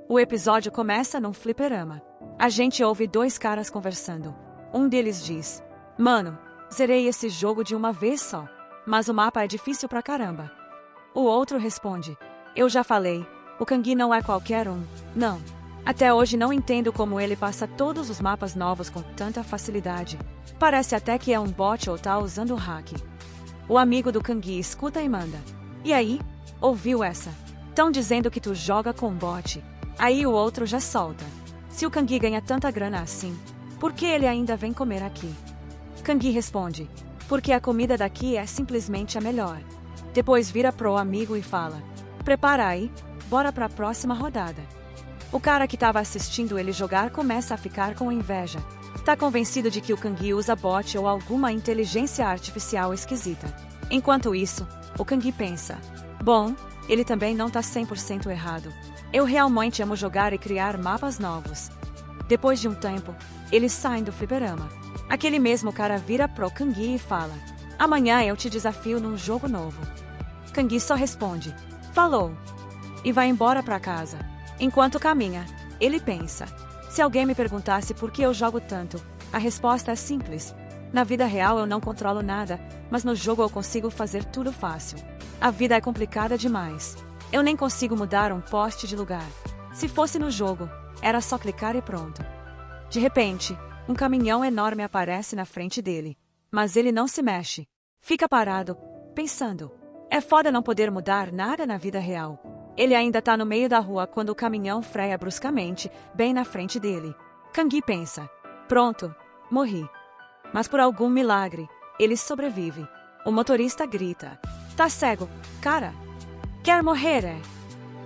O episódio começa num fliperama. A gente ouve dois caras conversando. Um deles diz: "Mano, zerei esse jogo de uma vez só, mas o mapa é difícil pra caramba." O outro responde: "Eu já falei, o Kangui não é qualquer um, não. Até hoje não entendo como ele passa todos os mapas novos com tanta facilidade. Parece até que é um bot ou tá usando o hack." O amigo do Kangui escuta e manda: "E aí? Ouviu essa? Tão dizendo que tu joga com bot." Aí o outro já solta: "Se o Kangui ganha tanta grana assim, por que ele ainda vem comer aqui?" Kangui responde: "Porque a comida daqui é simplesmente a melhor." Depois vira pro amigo e fala: "Prepara aí, bora pra próxima rodada." O cara que tava assistindo ele jogar começa a ficar com inveja. Tá convencido de que o Kangui usa bot ou alguma inteligência artificial esquisita. Enquanto isso, o Kangui pensa: "Bom, ele também não tá 100% errado. Eu realmente amo jogar e criar mapas novos." Depois de um tempo, eles saem do fliperama. Aquele mesmo cara vira pro Kangui e fala: "Amanhã eu te desafio num jogo novo." Kangui só responde: "Falou." E vai embora pra casa. Enquanto caminha, ele pensa: "Se alguém me perguntasse por que eu jogo tanto, a resposta é simples. Na vida real eu não controlo nada, mas no jogo eu consigo fazer tudo fácil. A vida é complicada demais. Eu nem consigo mudar um poste de lugar. Se fosse no jogo, era só clicar e pronto." De repente, um caminhão enorme aparece na frente dele. Mas ele não se mexe. Fica parado, pensando: é foda não poder mudar nada na vida real. Ele ainda tá no meio da rua quando o caminhão freia bruscamente, bem na frente dele. Kangui pensa: pronto, morri. Mas por algum milagre, ele sobrevive. O motorista grita: "Tá cego, cara? Quer morrer, é?"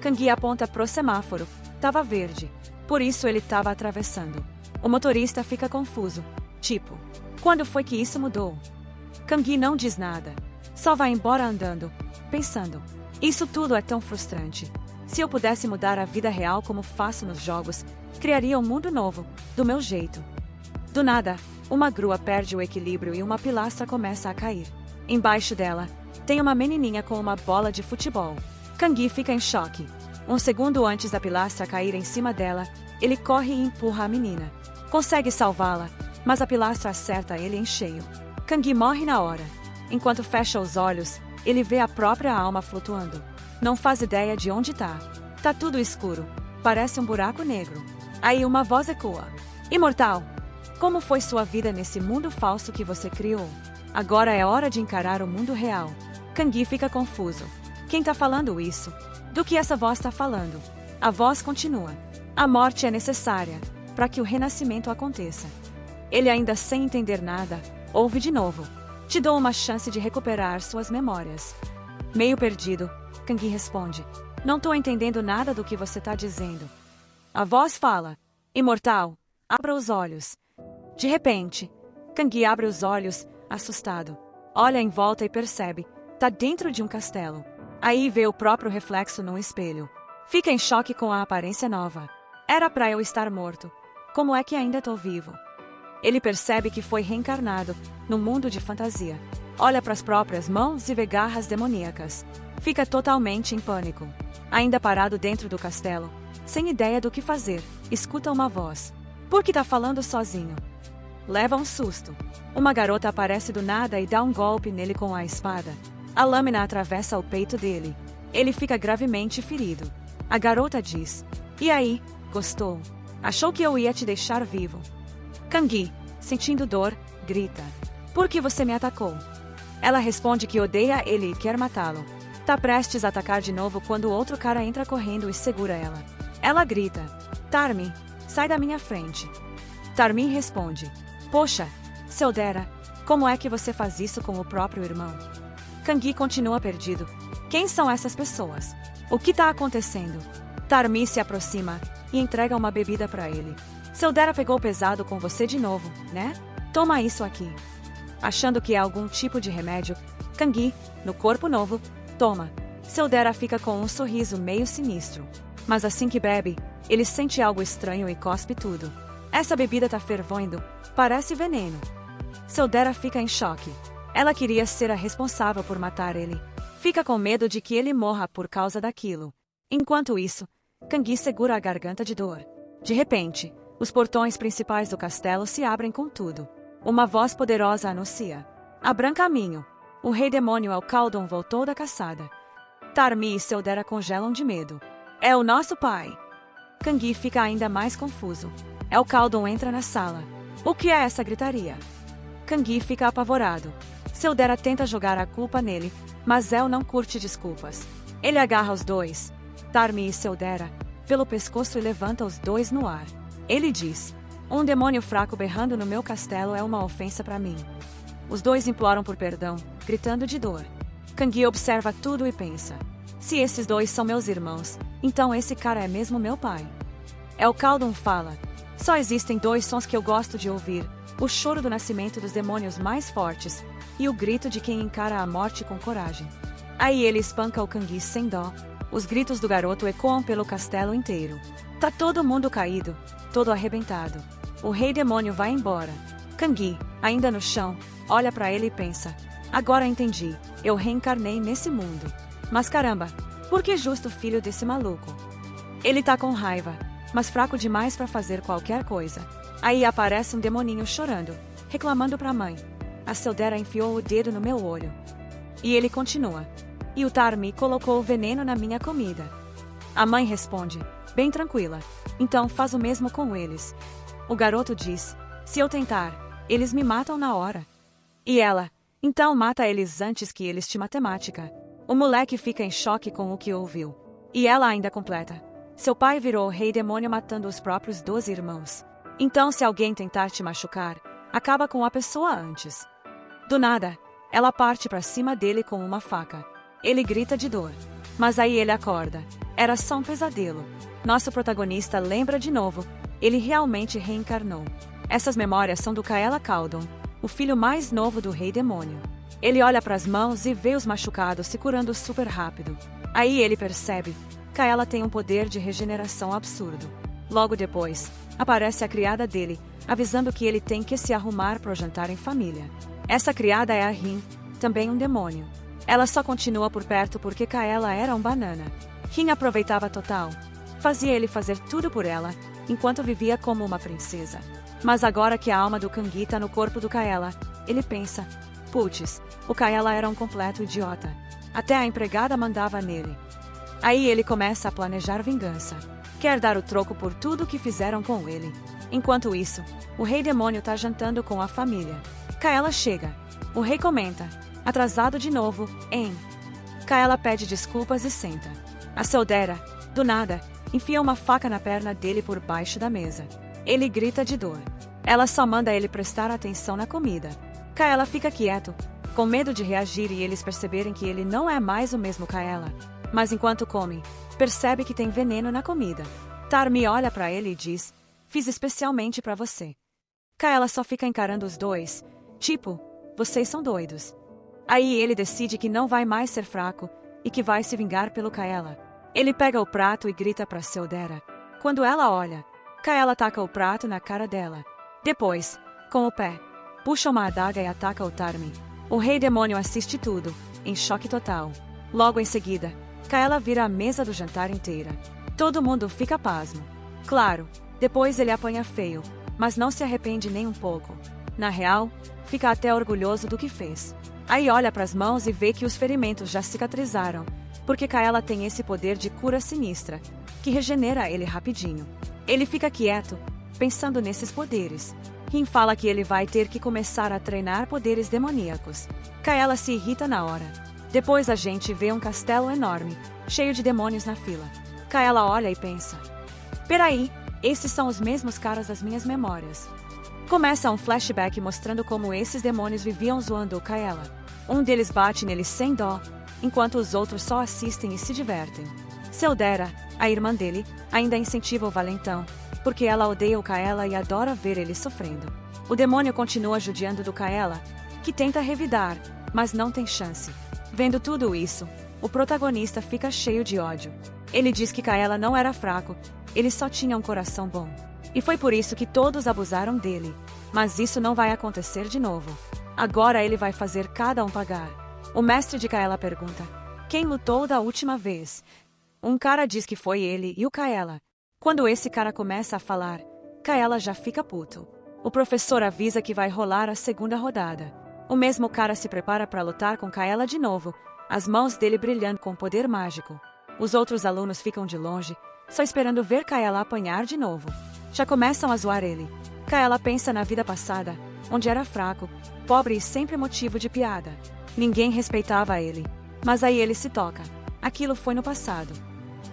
Kangui aponta pro semáforo. Tava verde. Por isso ele tava atravessando. O motorista fica confuso. Tipo, quando foi que isso mudou? Kangui não diz nada. Só vai embora andando, pensando: isso tudo é tão frustrante. Se eu pudesse mudar a vida real como faço nos jogos, criaria um mundo novo, do meu jeito. Do nada, uma grua perde o equilíbrio e uma pilastra começa a cair. Embaixo dela, tem uma menininha com uma bola de futebol. Kangui fica em choque. Um segundo antes da pilastra cair em cima dela, ele corre e empurra a menina. Consegue salvá-la, mas a pilastra acerta ele em cheio. Kangui morre na hora. Enquanto fecha os olhos, ele vê a própria alma flutuando. Não faz ideia de onde tá. Tá tudo escuro. Parece um buraco negro. Aí uma voz ecoa: "Imortal! Como foi sua vida nesse mundo falso que você criou? Agora é hora de encarar o mundo real." Kangui fica confuso. Quem tá falando isso? Do que essa voz tá falando? A voz continua: "A morte é necessária para que o renascimento aconteça." Ele ainda sem entender nada, ouve de novo: "Te dou uma chance de recuperar suas memórias." Meio perdido, Kangui responde: "Não tô entendendo nada do que você tá dizendo." A voz fala: "Imortal, abra os olhos." De repente, Kangui abre os olhos, assustado. Olha em volta e percebe: tá dentro de um castelo. Aí vê o próprio reflexo num espelho. Fica em choque com a aparência nova. Era pra eu estar morto. Como é que ainda tô vivo? Ele percebe que foi reencarnado, num mundo de fantasia. Olha pras próprias mãos e vê garras demoníacas. Fica totalmente em pânico. Ainda parado dentro do castelo, sem ideia do que fazer, escuta uma voz: "Por que tá falando sozinho?" Leva um susto. Uma garota aparece do nada e dá um golpe nele com a espada. A lâmina atravessa o peito dele. Ele fica gravemente ferido. A garota diz: "E aí, gostou? Achou que eu ia te deixar vivo?" Kangui, sentindo dor, grita: "Por que você me atacou?" Ela responde que odeia ele e quer matá-lo. Tá prestes a atacar de novo quando o outro cara entra correndo e segura ela. Ela grita: "Tarmin, sai da minha frente." Tarmin responde: "Poxa, Seldera, como é que você faz isso com o próprio irmão?" Kangui continua perdido. Quem são essas pessoas? O que tá acontecendo? Tarmin se aproxima e entrega uma bebida pra ele. "Seldera pegou pesado com você de novo, né? Toma isso aqui." Achando que é algum tipo de remédio, Kangui, no corpo novo, toma. Seldera fica com um sorriso meio sinistro. Mas assim que bebe, ele sente algo estranho e cospe tudo. Essa bebida tá fervendo, parece veneno. Seldera fica em choque. Ela queria ser a responsável por matar ele. Fica com medo de que ele morra por causa daquilo. Enquanto isso, Kangi segura a garganta de dor. De repente, os portões principais do castelo se abrem com tudo. Uma voz poderosa anuncia: abram caminho. O rei demônio Alcaldon voltou da caçada. Tarmi e Seldera congelam de medo. É o nosso pai. Kangi fica ainda mais confuso. Alcaldon entra na sala. O que é essa gritaria? Kangi fica apavorado. Seldera tenta jogar a culpa nele, mas El não curte desculpas. Ele agarra os dois, Tarmi e Seldera, pelo pescoço e levanta os dois no ar. Ele diz: um demônio fraco berrando no meu castelo é uma ofensa para mim. Os dois imploram por perdão, gritando de dor. Kangi observa tudo e pensa: se esses dois são meus irmãos, então esse cara é mesmo meu pai. Alcaldon fala: só existem dois sons que eu gosto de ouvir: o choro do nascimento dos demônios mais fortes e o grito de quem encara a morte com coragem. Aí ele espanca o Kangi sem dó. Os gritos do garoto ecoam pelo castelo inteiro. Tá todo mundo caído, todo arrebentado. O rei demônio vai embora. Kangi, ainda no chão, olha pra ele e pensa: agora entendi, eu reencarnei nesse mundo. Mas caramba, por que justo o filho desse maluco? Ele tá com raiva, mas fraco demais pra fazer qualquer coisa. Aí aparece um demoninho chorando, reclamando pra mãe: a Seldera enfiou o dedo no meu olho. E ele continua: e o Tarmi colocou o veneno na minha comida. A mãe responde, bem tranquila: então faz o mesmo com eles. O garoto diz: se eu tentar, eles me matam na hora. E ela: então mata eles antes que eles te matemática. O moleque fica em choque com o que ouviu. E ela ainda completa: seu pai virou o rei demônio matando os próprios 12 irmãos. Então se alguém tentar te machucar, acaba com a pessoa antes. Do nada, ela parte pra cima dele com uma faca. Ele grita de dor. Mas aí ele acorda. Era só um pesadelo. Nosso protagonista lembra de novo. Ele realmente reencarnou. Essas memórias são do Kaela Caldon, o filho mais novo do rei demônio. Ele olha pras mãos e vê os machucados se curando super rápido. Aí ele percebe: Kaela tem um poder de regeneração absurdo. Logo depois, aparece a criada dele, avisando que ele tem que se arrumar para o jantar em família. Essa criada é a Rin, também um demônio. Ela só continua por perto porque Kaela era um banana. Rin aproveitava total. Fazia ele fazer tudo por ela, enquanto vivia como uma princesa. Mas agora que a alma do Kangi tá no corpo do Kaela, ele pensa: putz, o Kaela era um completo idiota. Até a empregada mandava nele. Aí ele começa a planejar vingança. Quer dar o troco por tudo que fizeram com ele. Enquanto isso, o rei demônio tá jantando com a família. Kaela chega. O rei comenta: atrasado de novo, hein? Kaela pede desculpas e senta. A Seldera, do nada, enfia uma faca na perna dele por baixo da mesa. Ele grita de dor. Ela só manda ele prestar atenção na comida. Kaela fica quieto, com medo de reagir e eles perceberem que ele não é mais o mesmo Kaela. Mas enquanto come, percebe que tem veneno na comida. Tarmi olha pra ele e diz: fiz especialmente pra você. Kaela só fica encarando os dois, tipo: vocês são doidos. Aí ele decide que não vai mais ser fraco e que vai se vingar pelo Kaela. Ele pega o prato e grita pra Seldera. Quando ela olha, Kaela taca o prato na cara dela. Depois, com o pé, puxa uma adaga e ataca o Tarmi. O rei demônio assiste tudo, em choque total. Logo em seguida, Kaela vira a mesa do jantar inteira. Todo mundo fica pasmo. Claro, depois ele apanha feio, mas não se arrepende nem um pouco. Na real, fica até orgulhoso do que fez. Aí olha pras mãos e vê que os ferimentos já cicatrizaram, porque Kaela tem esse poder de cura sinistra, que regenera ele rapidinho. Ele fica quieto, pensando nesses poderes. Rin fala que ele vai ter que começar a treinar poderes demoníacos. Kaela se irrita na hora. Depois a gente vê um castelo enorme, cheio de demônios na fila. Kaela olha e pensa: peraí, esses são os mesmos caras das minhas memórias. Começa um flashback mostrando como esses demônios viviam zoando o Kaela. Um deles bate nele sem dó, enquanto os outros só assistem e se divertem. Seldera, a irmã dele, ainda incentiva o valentão, porque ela odeia o Kaela e adora ver ele sofrendo. O demônio continua judiando do Kaela, que tenta revidar, mas não tem chance. Vendo tudo isso, o protagonista fica cheio de ódio. Ele diz que Kaela não era fraco, ele só tinha um coração bom. E foi por isso que todos abusaram dele. Mas isso não vai acontecer de novo. Agora ele vai fazer cada um pagar. O mestre de Kaela pergunta: quem lutou da última vez? Um cara diz que foi ele e o Kaela. Quando esse cara começa a falar, Kaela já fica puto. O professor avisa que vai rolar a segunda rodada. O mesmo cara se prepara para lutar com Kaela de novo, as mãos dele brilhando com poder mágico. Os outros alunos ficam de longe, só esperando ver Kaela apanhar de novo. Já começam a zoar ele. Kaela pensa na vida passada, onde era fraco, pobre e sempre motivo de piada. Ninguém respeitava ele. Mas aí ele se toca. Aquilo foi no passado.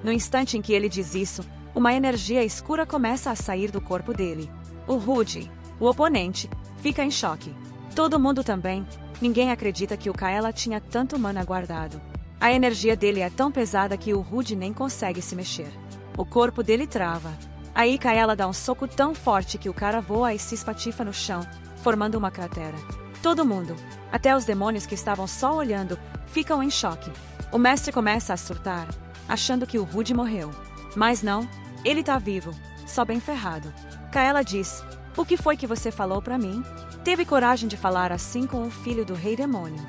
No instante em que ele diz isso, uma energia escura começa a sair do corpo dele. O Rude, o oponente, fica em choque. Todo mundo também. Ninguém acredita que o Kaela tinha tanto mana guardado. A energia dele é tão pesada que o Rude nem consegue se mexer. O corpo dele trava. Aí Kaela dá um soco tão forte que o cara voa e se espatifa no chão, formando uma cratera. Todo mundo, até os demônios que estavam só olhando, ficam em choque. O mestre começa a surtar, achando que o Rude morreu. Mas não, ele tá vivo, só bem ferrado. Kaela diz: "O que foi que você falou pra mim?" Teve coragem de falar assim com o filho do rei demônio.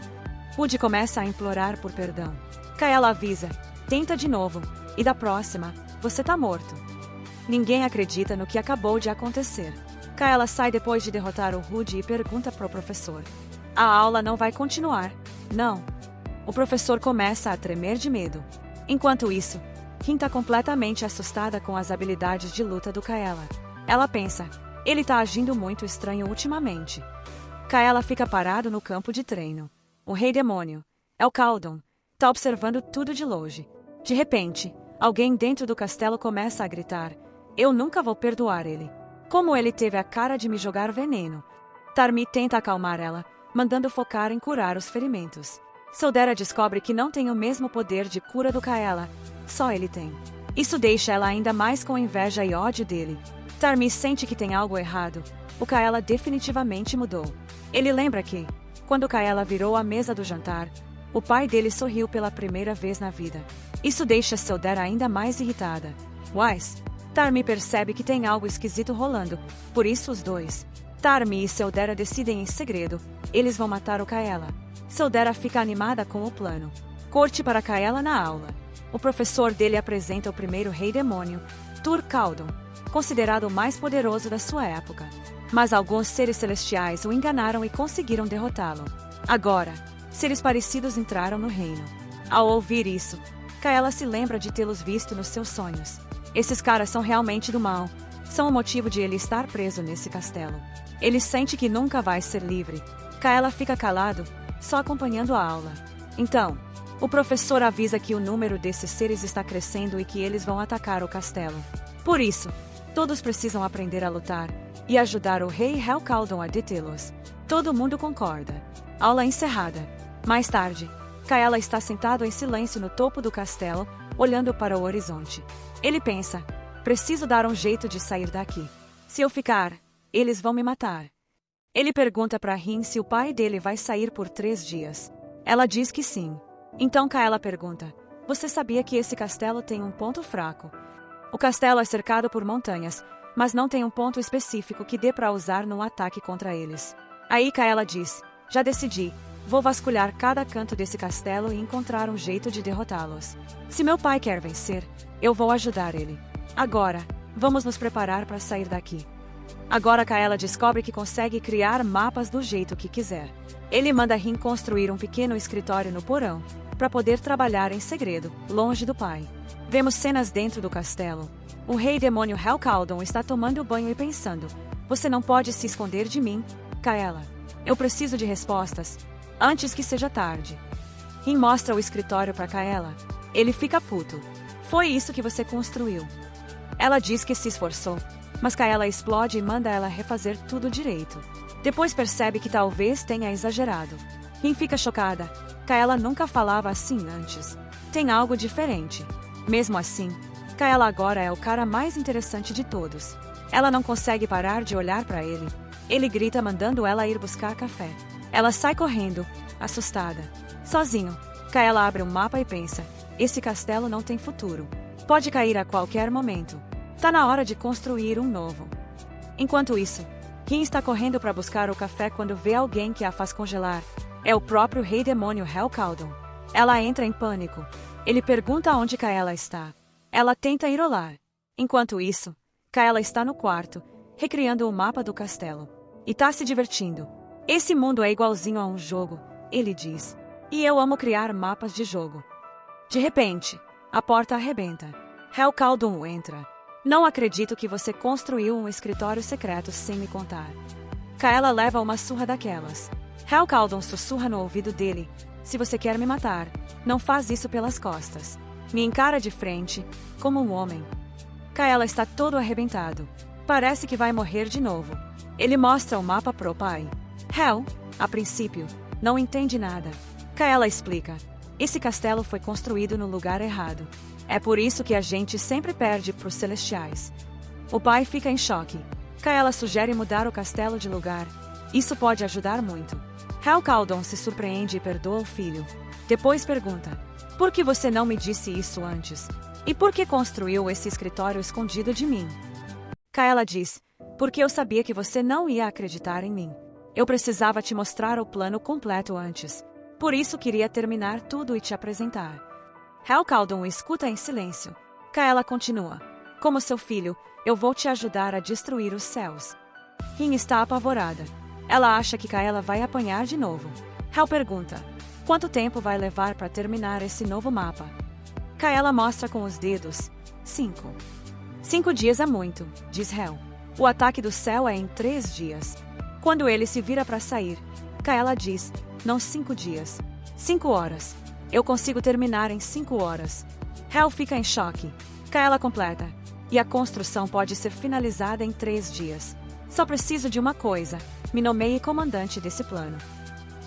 Rude começa a implorar por perdão. Kaela avisa: "Tenta de novo, e da próxima, você tá morto." Ninguém acredita no que acabou de acontecer. Kaela sai depois de derrotar o Rude e pergunta pro professor: "A aula não vai continuar, não?" O professor começa a tremer de medo. Enquanto isso, Rin tá completamente assustada com as habilidades de luta do Kaela. Ela pensa: ele tá agindo muito estranho ultimamente. Kaela fica parado no campo de treino. O rei demônio, Helcaldon, tá observando tudo de longe. De repente, alguém dentro do castelo começa a gritar: "Eu nunca vou perdoar ele. Como ele teve a cara de me jogar veneno." Tarmi tenta acalmar ela, mandando focar em curar os ferimentos. Seldera descobre que não tem o mesmo poder de cura do Kaela, só ele tem. Isso deixa ela ainda mais com inveja e ódio dele. Tarmi sente que tem algo errado. O Kaela definitivamente mudou. Ele lembra que, quando Kaela virou a mesa do jantar, o pai dele sorriu pela primeira vez na vida. Isso deixa Seldera ainda mais irritada. Wise, Tarmi percebe que tem algo esquisito rolando, por isso os dois, Tarmi e Seldera, decidem em segredo: eles vão matar o Kaela. Seldera fica animada com o plano. Corte para Kaela na aula. O professor dele apresenta o primeiro rei demônio, Tur-Kaldon, considerado o mais poderoso da sua época. Mas alguns seres celestiais o enganaram e conseguiram derrotá-lo. Agora, seres parecidos entraram no reino. Ao ouvir isso, Kaela se lembra de tê-los visto nos seus sonhos. Esses caras são realmente do mal. São o motivo de ele estar preso nesse castelo. Ele sente que nunca vai ser livre. Kaela fica calado, só acompanhando a aula. Então, o professor avisa que o número desses seres está crescendo e que eles vão atacar o castelo. Por isso, todos precisam aprender a lutar e ajudar o rei Helcaldon a detê-los. Todo mundo concorda. Aula encerrada. Mais tarde, Kaela está sentado em silêncio no topo do castelo, olhando para o horizonte. Ele pensa: preciso dar um jeito de sair daqui. Se eu ficar, eles vão me matar. Ele pergunta para Rin se o pai dele vai sair por 3 dias. Ela diz que sim. Então Kaela pergunta: você sabia que esse castelo tem um ponto fraco? O castelo é cercado por montanhas, mas não tem um ponto específico que dê para usar num ataque contra eles. Aí Kaela diz: já decidi, vou vasculhar cada canto desse castelo e encontrar um jeito de derrotá-los. Se meu pai quer vencer, eu vou ajudar ele. Agora, vamos nos preparar para sair daqui. Agora Kaela descobre que consegue criar mapas do jeito que quiser. Ele manda Rin construir um pequeno escritório no porão, para poder trabalhar em segredo, longe do pai. Vemos cenas dentro do castelo. O rei demônio Helcaldon está tomando banho e pensando: você não pode se esconder de mim, Kaela. Eu preciso de respostas, antes que seja tarde. Rin mostra o escritório para Kaela. Ele fica puto. Foi isso que você construiu. Ela diz que se esforçou, mas Kaela explode e manda ela refazer tudo direito. Depois percebe que talvez tenha exagerado. Rin fica chocada. Kaela nunca falava assim antes. Tem algo diferente. Mesmo assim, Kaela agora é o cara mais interessante de todos. Ela não consegue parar de olhar para ele. Ele grita mandando ela ir buscar café. Ela sai correndo, assustada. Sozinho, Kaela abre um mapa e pensa: esse castelo não tem futuro. Pode cair a qualquer momento. Tá na hora de construir um novo. Enquanto isso, Rin está correndo para buscar o café quando vê alguém que a faz congelar. É o próprio rei demônio Helcaldon. Ela entra em pânico. Ele pergunta onde Kaela está. Ela tenta ir olhar. Enquanto isso, Kaela está no quarto, recriando o mapa do castelo. E tá se divertindo. Esse mundo é igualzinho a um jogo, ele diz. E eu amo criar mapas de jogo. De repente, a porta arrebenta. Hal Caldon entra. Não acredito que você construiu um escritório secreto sem me contar. Kaela leva uma surra daquelas. Hal Caldon sussurra no ouvido dele. Se você quer me matar, não faz isso pelas costas. Me encara de frente, como um homem. Kaela está todo arrebentado. Parece que vai morrer de novo. Ele mostra o mapa pro pai. Hal, a princípio, não entende nada. Kaela explica. Esse castelo foi construído no lugar errado. É por isso que a gente sempre perde pros celestiais. O pai fica em choque. Kaela sugere mudar o castelo de lugar. Isso pode ajudar muito. Hal Caldon se surpreende e perdoa o filho. Depois pergunta: por que você não me disse isso antes? E por que construiu esse escritório escondido de mim? Kaela diz: porque eu sabia que você não ia acreditar em mim. Eu precisava te mostrar o plano completo antes. Por isso queria terminar tudo e te apresentar. Hal Caldon escuta em silêncio. Kaela continua: como seu filho, eu vou te ajudar a destruir os céus. Rin está apavorada. Ela acha que Kaela vai apanhar de novo. Hal pergunta: quanto tempo vai levar para terminar esse novo mapa? Kaela mostra com os dedos: 5. 5 dias é muito, diz Hal. O ataque do céu é em 3 dias. Quando ele se vira para sair, Kaela diz: não 5 dias. 5 horas. Eu consigo terminar em 5 horas. Hal fica em choque. Kaela completa: e a construção pode ser finalizada em 3 dias. Só preciso de uma coisa: me nomeie comandante desse plano.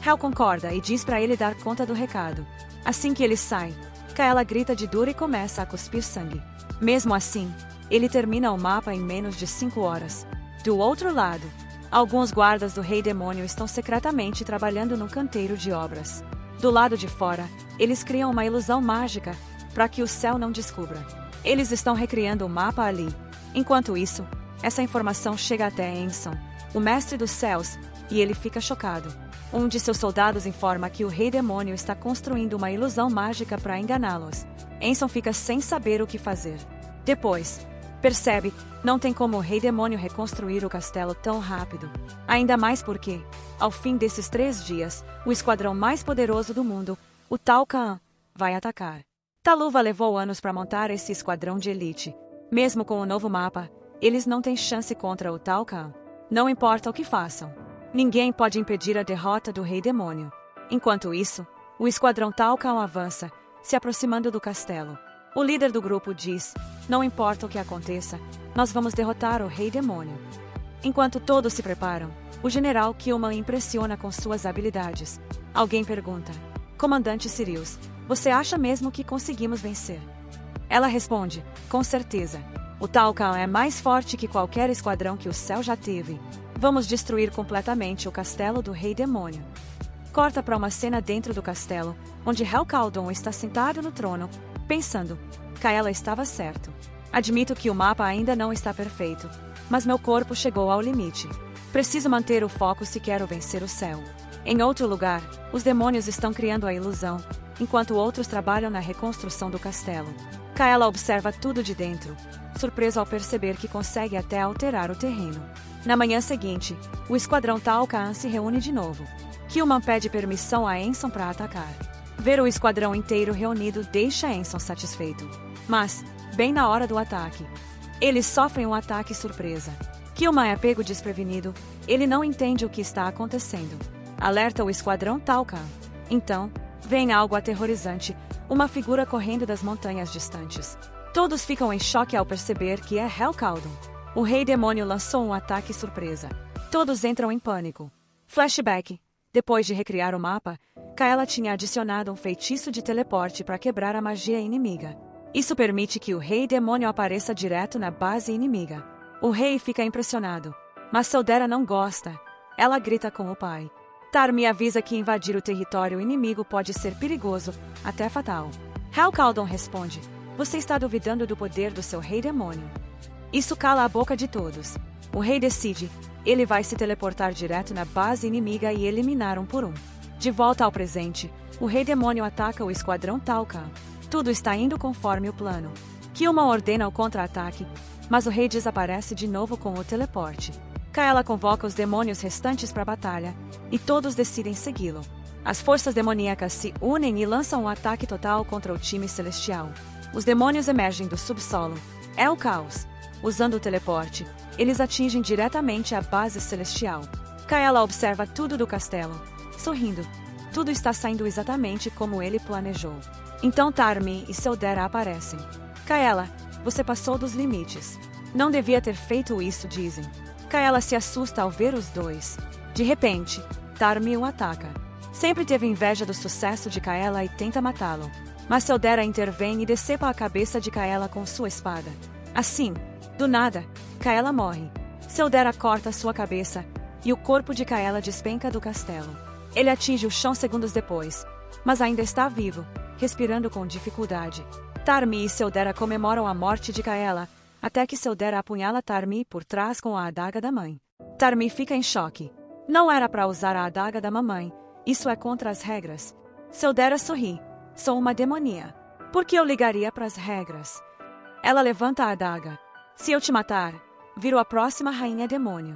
Hal concorda e diz para ele dar conta do recado. Assim que ele sai, Kaela grita de dor e começa a cuspir sangue. Mesmo assim, ele termina o mapa em menos de 5 horas. Do outro lado, alguns guardas do Rei Demônio estão secretamente trabalhando no canteiro de obras. Do lado de fora, eles criam uma ilusão mágica para que o céu não descubra. Eles estão recriando o mapa ali. Enquanto isso, essa informação chega até Enson, o mestre dos céus, e ele fica chocado. Um de seus soldados informa que o Rei Demônio está construindo uma ilusão mágica para enganá-los. Enson fica sem saber o que fazer. Depois, percebe, não tem como o Rei Demônio reconstruir o castelo tão rápido. Ainda mais porque, ao fim desses 3 dias, o esquadrão mais poderoso do mundo, o Tal Kahn, vai atacar. Taluva levou anos para montar esse esquadrão de elite. Mesmo com o novo mapa, eles não têm chance contra o Tal Kahn. Não importa o que façam. Ninguém pode impedir a derrota do Rei Demônio. Enquanto isso, o esquadrão Tal Kahn avança, se aproximando do castelo. O líder do grupo diz: não importa o que aconteça, nós vamos derrotar o Rei Demônio. Enquanto todos se preparam, o general Killman impressiona com suas habilidades. Alguém pergunta: comandante Sirius, você acha mesmo que conseguimos vencer? Ela responde: com certeza. O Tal Kahn é mais forte que qualquer esquadrão que o céu já teve. Vamos destruir completamente o castelo do Rei Demônio. Corta para uma cena dentro do castelo, onde Hal Caldon está sentado no trono, pensando: Kaela estava certo. Admito que o mapa ainda não está perfeito, mas meu corpo chegou ao limite. Preciso manter o foco se quero vencer o céu. Em outro lugar, os demônios estão criando a ilusão, enquanto outros trabalham na reconstrução do castelo. Kaela observa tudo de dentro, surpreso ao perceber que consegue até alterar o terreno. Na manhã seguinte, o esquadrão Tal Kahn se reúne de novo. Killman pede permissão a Enson para atacar. Ver o esquadrão inteiro reunido deixa Enson satisfeito. Mas, bem na hora do ataque, eles sofrem um ataque surpresa. Killman é pego desprevenido, ele não entende o que está acontecendo. Alerta o esquadrão Tal Kahn. Então, vem algo aterrorizante, uma figura correndo das montanhas distantes. Todos ficam em choque ao perceber que é Hal Caldon. O Rei Demônio lançou um ataque surpresa. Todos entram em pânico. Flashback. Depois de recriar o mapa, Kaela tinha adicionado um feitiço de teleporte para quebrar a magia inimiga. Isso permite que o Rei Demônio apareça direto na base inimiga. O rei fica impressionado, mas Seldera não gosta. Ela grita com o pai. Tar me avisa que invadir o território inimigo pode ser perigoso, até fatal. Hal Caldon responde: você está duvidando do poder do seu Rei Demônio. Isso cala a boca de todos. O rei decide: ele vai se teleportar direto na base inimiga e eliminar um por um. De volta ao presente, o Rei Demônio ataca o esquadrão Tal Kahn. Tudo está indo conforme o plano. Killman ordena o contra-ataque, mas o rei desaparece de novo com o teleporte. Kaela convoca os demônios restantes para a batalha, e todos decidem segui-lo. As forças demoníacas se unem e lançam um ataque total contra o time celestial. Os demônios emergem do subsolo. É o caos. Usando o teleporte, eles atingem diretamente a base celestial. Kaela observa tudo do castelo, sorrindo. Tudo está saindo exatamente como ele planejou. Então Tarmi e Seldera aparecem. Kaela, você passou dos limites. Não devia ter feito isso, dizem. Kaela se assusta ao ver os dois. De repente, Tarmi o ataca. Sempre teve inveja do sucesso de Kaela e tenta matá-lo. Mas Seldera intervém e decepa a cabeça de Kaela com sua espada. Assim, do nada, Kaela morre. Seldera corta sua cabeça, e o corpo de Kaela despenca do castelo. Ele atinge o chão segundos depois, mas ainda está vivo, respirando com dificuldade. Tarmi e Seldera comemoram a morte de Kaela, até que Seldera apunhala Tarmi por trás com a adaga da mãe. Tarmi fica em choque. Não era para usar a adaga da mamãe, isso é contra as regras. Seldera sorri. Sou uma demonia. Por que eu ligaria para as regras? Ela levanta a adaga. Se eu te matar, viro a próxima rainha demônio.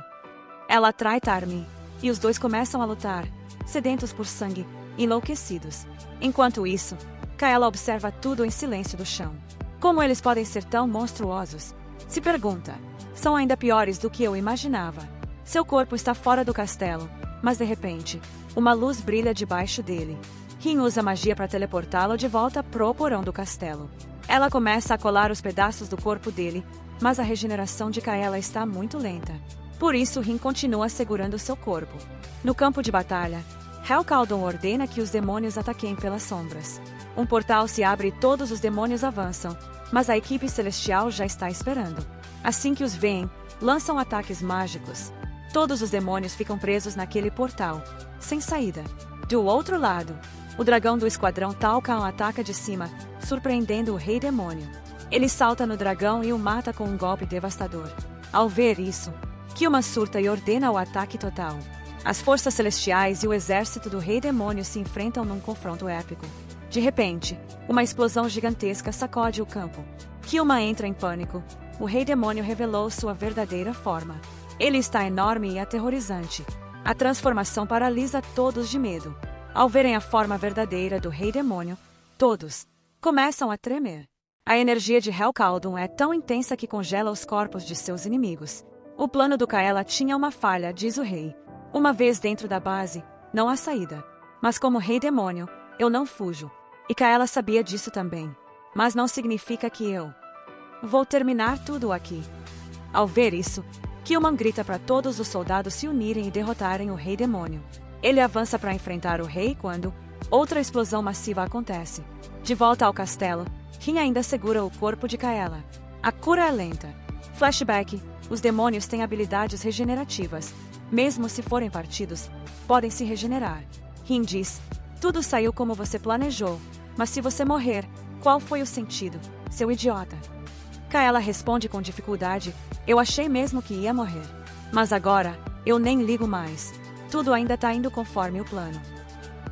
Ela atrai Tarmi, e os dois começam a lutar, sedentos por sangue, enlouquecidos. Enquanto isso, Kaela observa tudo em silêncio do chão. Como eles podem ser tão monstruosos? Se pergunta. São ainda piores do que eu imaginava. Seu corpo está fora do castelo, mas de repente, uma luz brilha debaixo dele. Rin usa magia para teleportá-lo de volta pro porão do castelo. Ela começa a colar os pedaços do corpo dele, mas a regeneração de Kaela está muito lenta. Por isso, Rin continua segurando seu corpo. No campo de batalha, Helcaldon ordena que os demônios ataquem pelas sombras. Um portal se abre e todos os demônios avançam, mas a equipe celestial já está esperando. Assim que os veem, lançam ataques mágicos. Todos os demônios ficam presos naquele portal, sem saída. Do outro lado, o dragão do esquadrão Talcan ataca de cima, surpreendendo o rei demônio. Ele salta no dragão e o mata com um golpe devastador. Ao ver isso, Killman surta e ordena o ataque total. As forças celestiais e o exército do rei demônio se enfrentam num confronto épico. De repente, uma explosão gigantesca sacode o campo. Killman entra em pânico. O rei demônio revelou sua verdadeira forma. Ele está enorme e aterrorizante. A transformação paralisa todos de medo. Ao verem a forma verdadeira do rei demônio, todos começam a tremer. A energia de Helcaldon é tão intensa que congela os corpos de seus inimigos. O plano do Kaela tinha uma falha, diz o rei. Uma vez dentro da base, não há saída. Mas como rei demônio, eu não fujo. E Kaela sabia disso também. Mas não significa que eu vou terminar tudo aqui. Ao ver isso, Killman grita para todos os soldados se unirem e derrotarem o rei demônio. Ele avança para enfrentar o rei quando outra explosão massiva acontece. De volta ao castelo, Rin ainda segura o corpo de Kaela. A cura é lenta. Flashback: os demônios têm habilidades regenerativas. Mesmo se forem partidos, podem se regenerar. Rin diz: tudo saiu como você planejou, mas se você morrer, qual foi o sentido, seu idiota? Kaela responde com dificuldade: eu achei mesmo que ia morrer. Mas agora, eu nem ligo mais. Tudo ainda tá indo conforme o plano.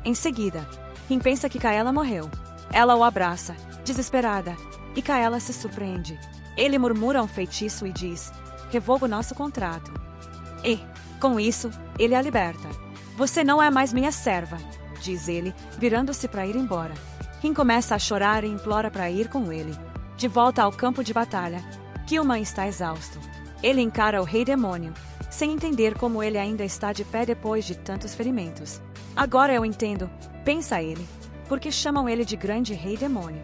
Em seguida, Rin pensa que Kaela morreu. Ela o abraça, desesperada, e Kaela se surpreende. Ele murmura um feitiço e diz: revogo nosso contrato. E, com isso, ele a liberta. Você não é mais minha serva, diz ele, virando-se para ir embora. Rin começa a chorar e implora para ir com ele. De volta ao campo de batalha, Killman está exausto. Ele encara o rei demônio, sem entender como ele ainda está de pé depois de tantos ferimentos. Agora eu entendo, pensa ele, porque chamam ele de grande rei demônio.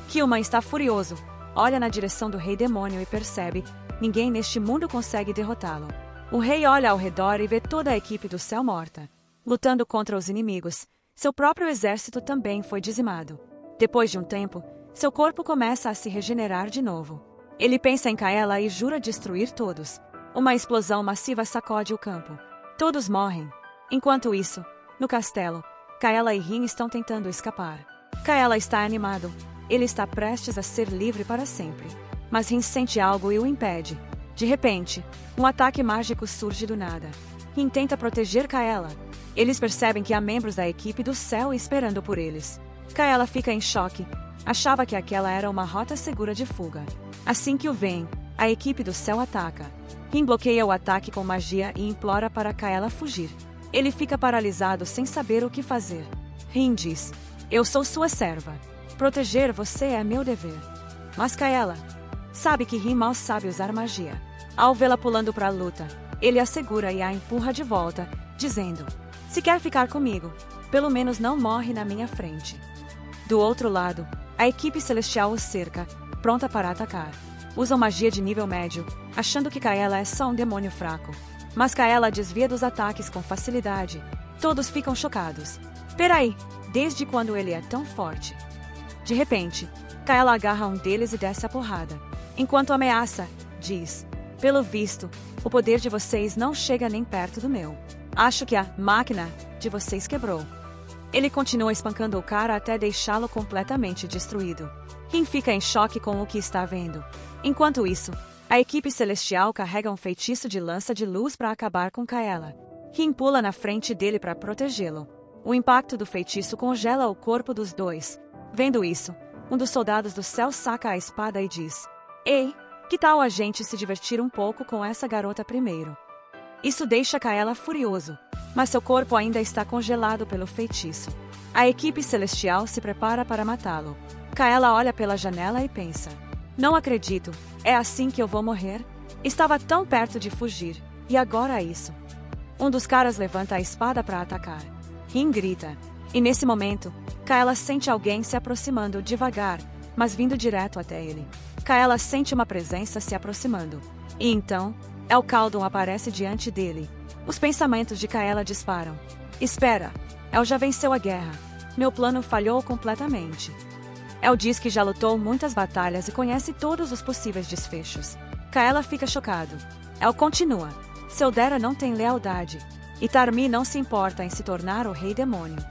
Killman está furioso, olha na direção do rei demônio e percebe: ninguém neste mundo consegue derrotá-lo. O rei olha ao redor e vê toda a equipe do céu morta, lutando contra os inimigos. Seu próprio exército também foi dizimado. Depois de um tempo, seu corpo começa a se regenerar de novo. Ele pensa em Kaela e jura destruir todos. Uma explosão massiva sacode o campo. Todos morrem. Enquanto isso, no castelo, Kaela e Rin estão tentando escapar. Kaela está animado. Ele está prestes a ser livre para sempre. Mas Rin sente algo e o impede. De repente, um ataque mágico surge do nada. Rin tenta proteger Kaela. Eles percebem que há membros da equipe do céu esperando por eles. Kaela fica em choque. Achava que aquela era uma rota segura de fuga. Assim que o veem, a equipe do céu ataca. Rin bloqueia o ataque com magia e implora para Kaela fugir. Ele fica paralisado sem saber o que fazer. Rin diz: "Eu sou sua serva. Proteger você é meu dever." Mas Kaela sabe que Rin mal sabe usar magia. Ao vê-la pulando para a luta, ele a segura e a empurra de volta, dizendo: "Se quer ficar comigo, pelo menos não morre na minha frente." Do outro lado, a equipe celestial os cerca, pronta para atacar. Usam magia de nível médio, achando que Kaela é só um demônio fraco. Mas Kaela desvia dos ataques com facilidade. Todos ficam chocados. Peraí, desde quando ele é tão forte? De repente, Kaela agarra um deles e desce a porrada. Enquanto ameaça, diz: "Pelo visto, o poder de vocês não chega nem perto do meu. Acho que a máquina de vocês quebrou." Ele continua espancando o cara até deixá-lo completamente destruído. Rin fica em choque com o que está vendo. Enquanto isso, a equipe celestial carrega um feitiço de lança de luz para acabar com Kaela. Rin pula na frente dele para protegê-lo. O impacto do feitiço congela o corpo dos dois. Vendo isso, um dos soldados do céu saca a espada e diz: "Ei, que tal a gente se divertir um pouco com essa garota primeiro?" Isso deixa Kaela furioso, mas seu corpo ainda está congelado pelo feitiço. A equipe celestial se prepara para matá-lo. Kaela olha pela janela e pensa: "Não acredito, é assim que eu vou morrer? Estava tão perto de fugir, e agora isso." Um dos caras levanta a espada para atacar. Rin grita, e nesse momento, Kaela sente alguém se aproximando devagar, mas vindo direto até ele. Kaela sente uma presença se aproximando. E então, El Caldon aparece diante dele. Os pensamentos de Kaela disparam. "Espera, El já venceu a guerra. Meu plano falhou completamente." El diz que já lutou muitas batalhas e conhece todos os possíveis desfechos. Kaela fica chocado. El continua: "Seu Dera não tem lealdade. E Tarmi não se importa em se tornar o rei demônio."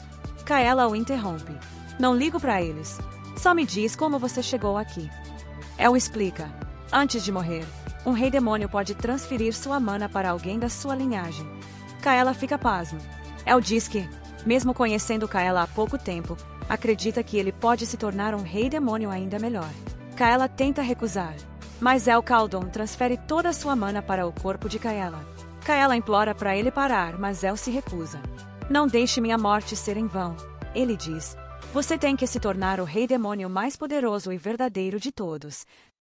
Kaela o interrompe: "Não ligo para eles. Só me diz como você chegou aqui." El explica: "Antes de morrer, um rei demônio pode transferir sua mana para alguém da sua linhagem." Kaela fica pasmo. El diz que, mesmo conhecendo Kaela há pouco tempo, acredita que ele pode se tornar um rei demônio ainda melhor. Kaela tenta recusar, mas El Caldon transfere toda a sua mana para o corpo de Kaela. Kaela implora para ele parar, mas El se recusa. "Não deixe minha morte ser em vão," ele diz. "Você tem que se tornar o rei demônio mais poderoso e verdadeiro de todos."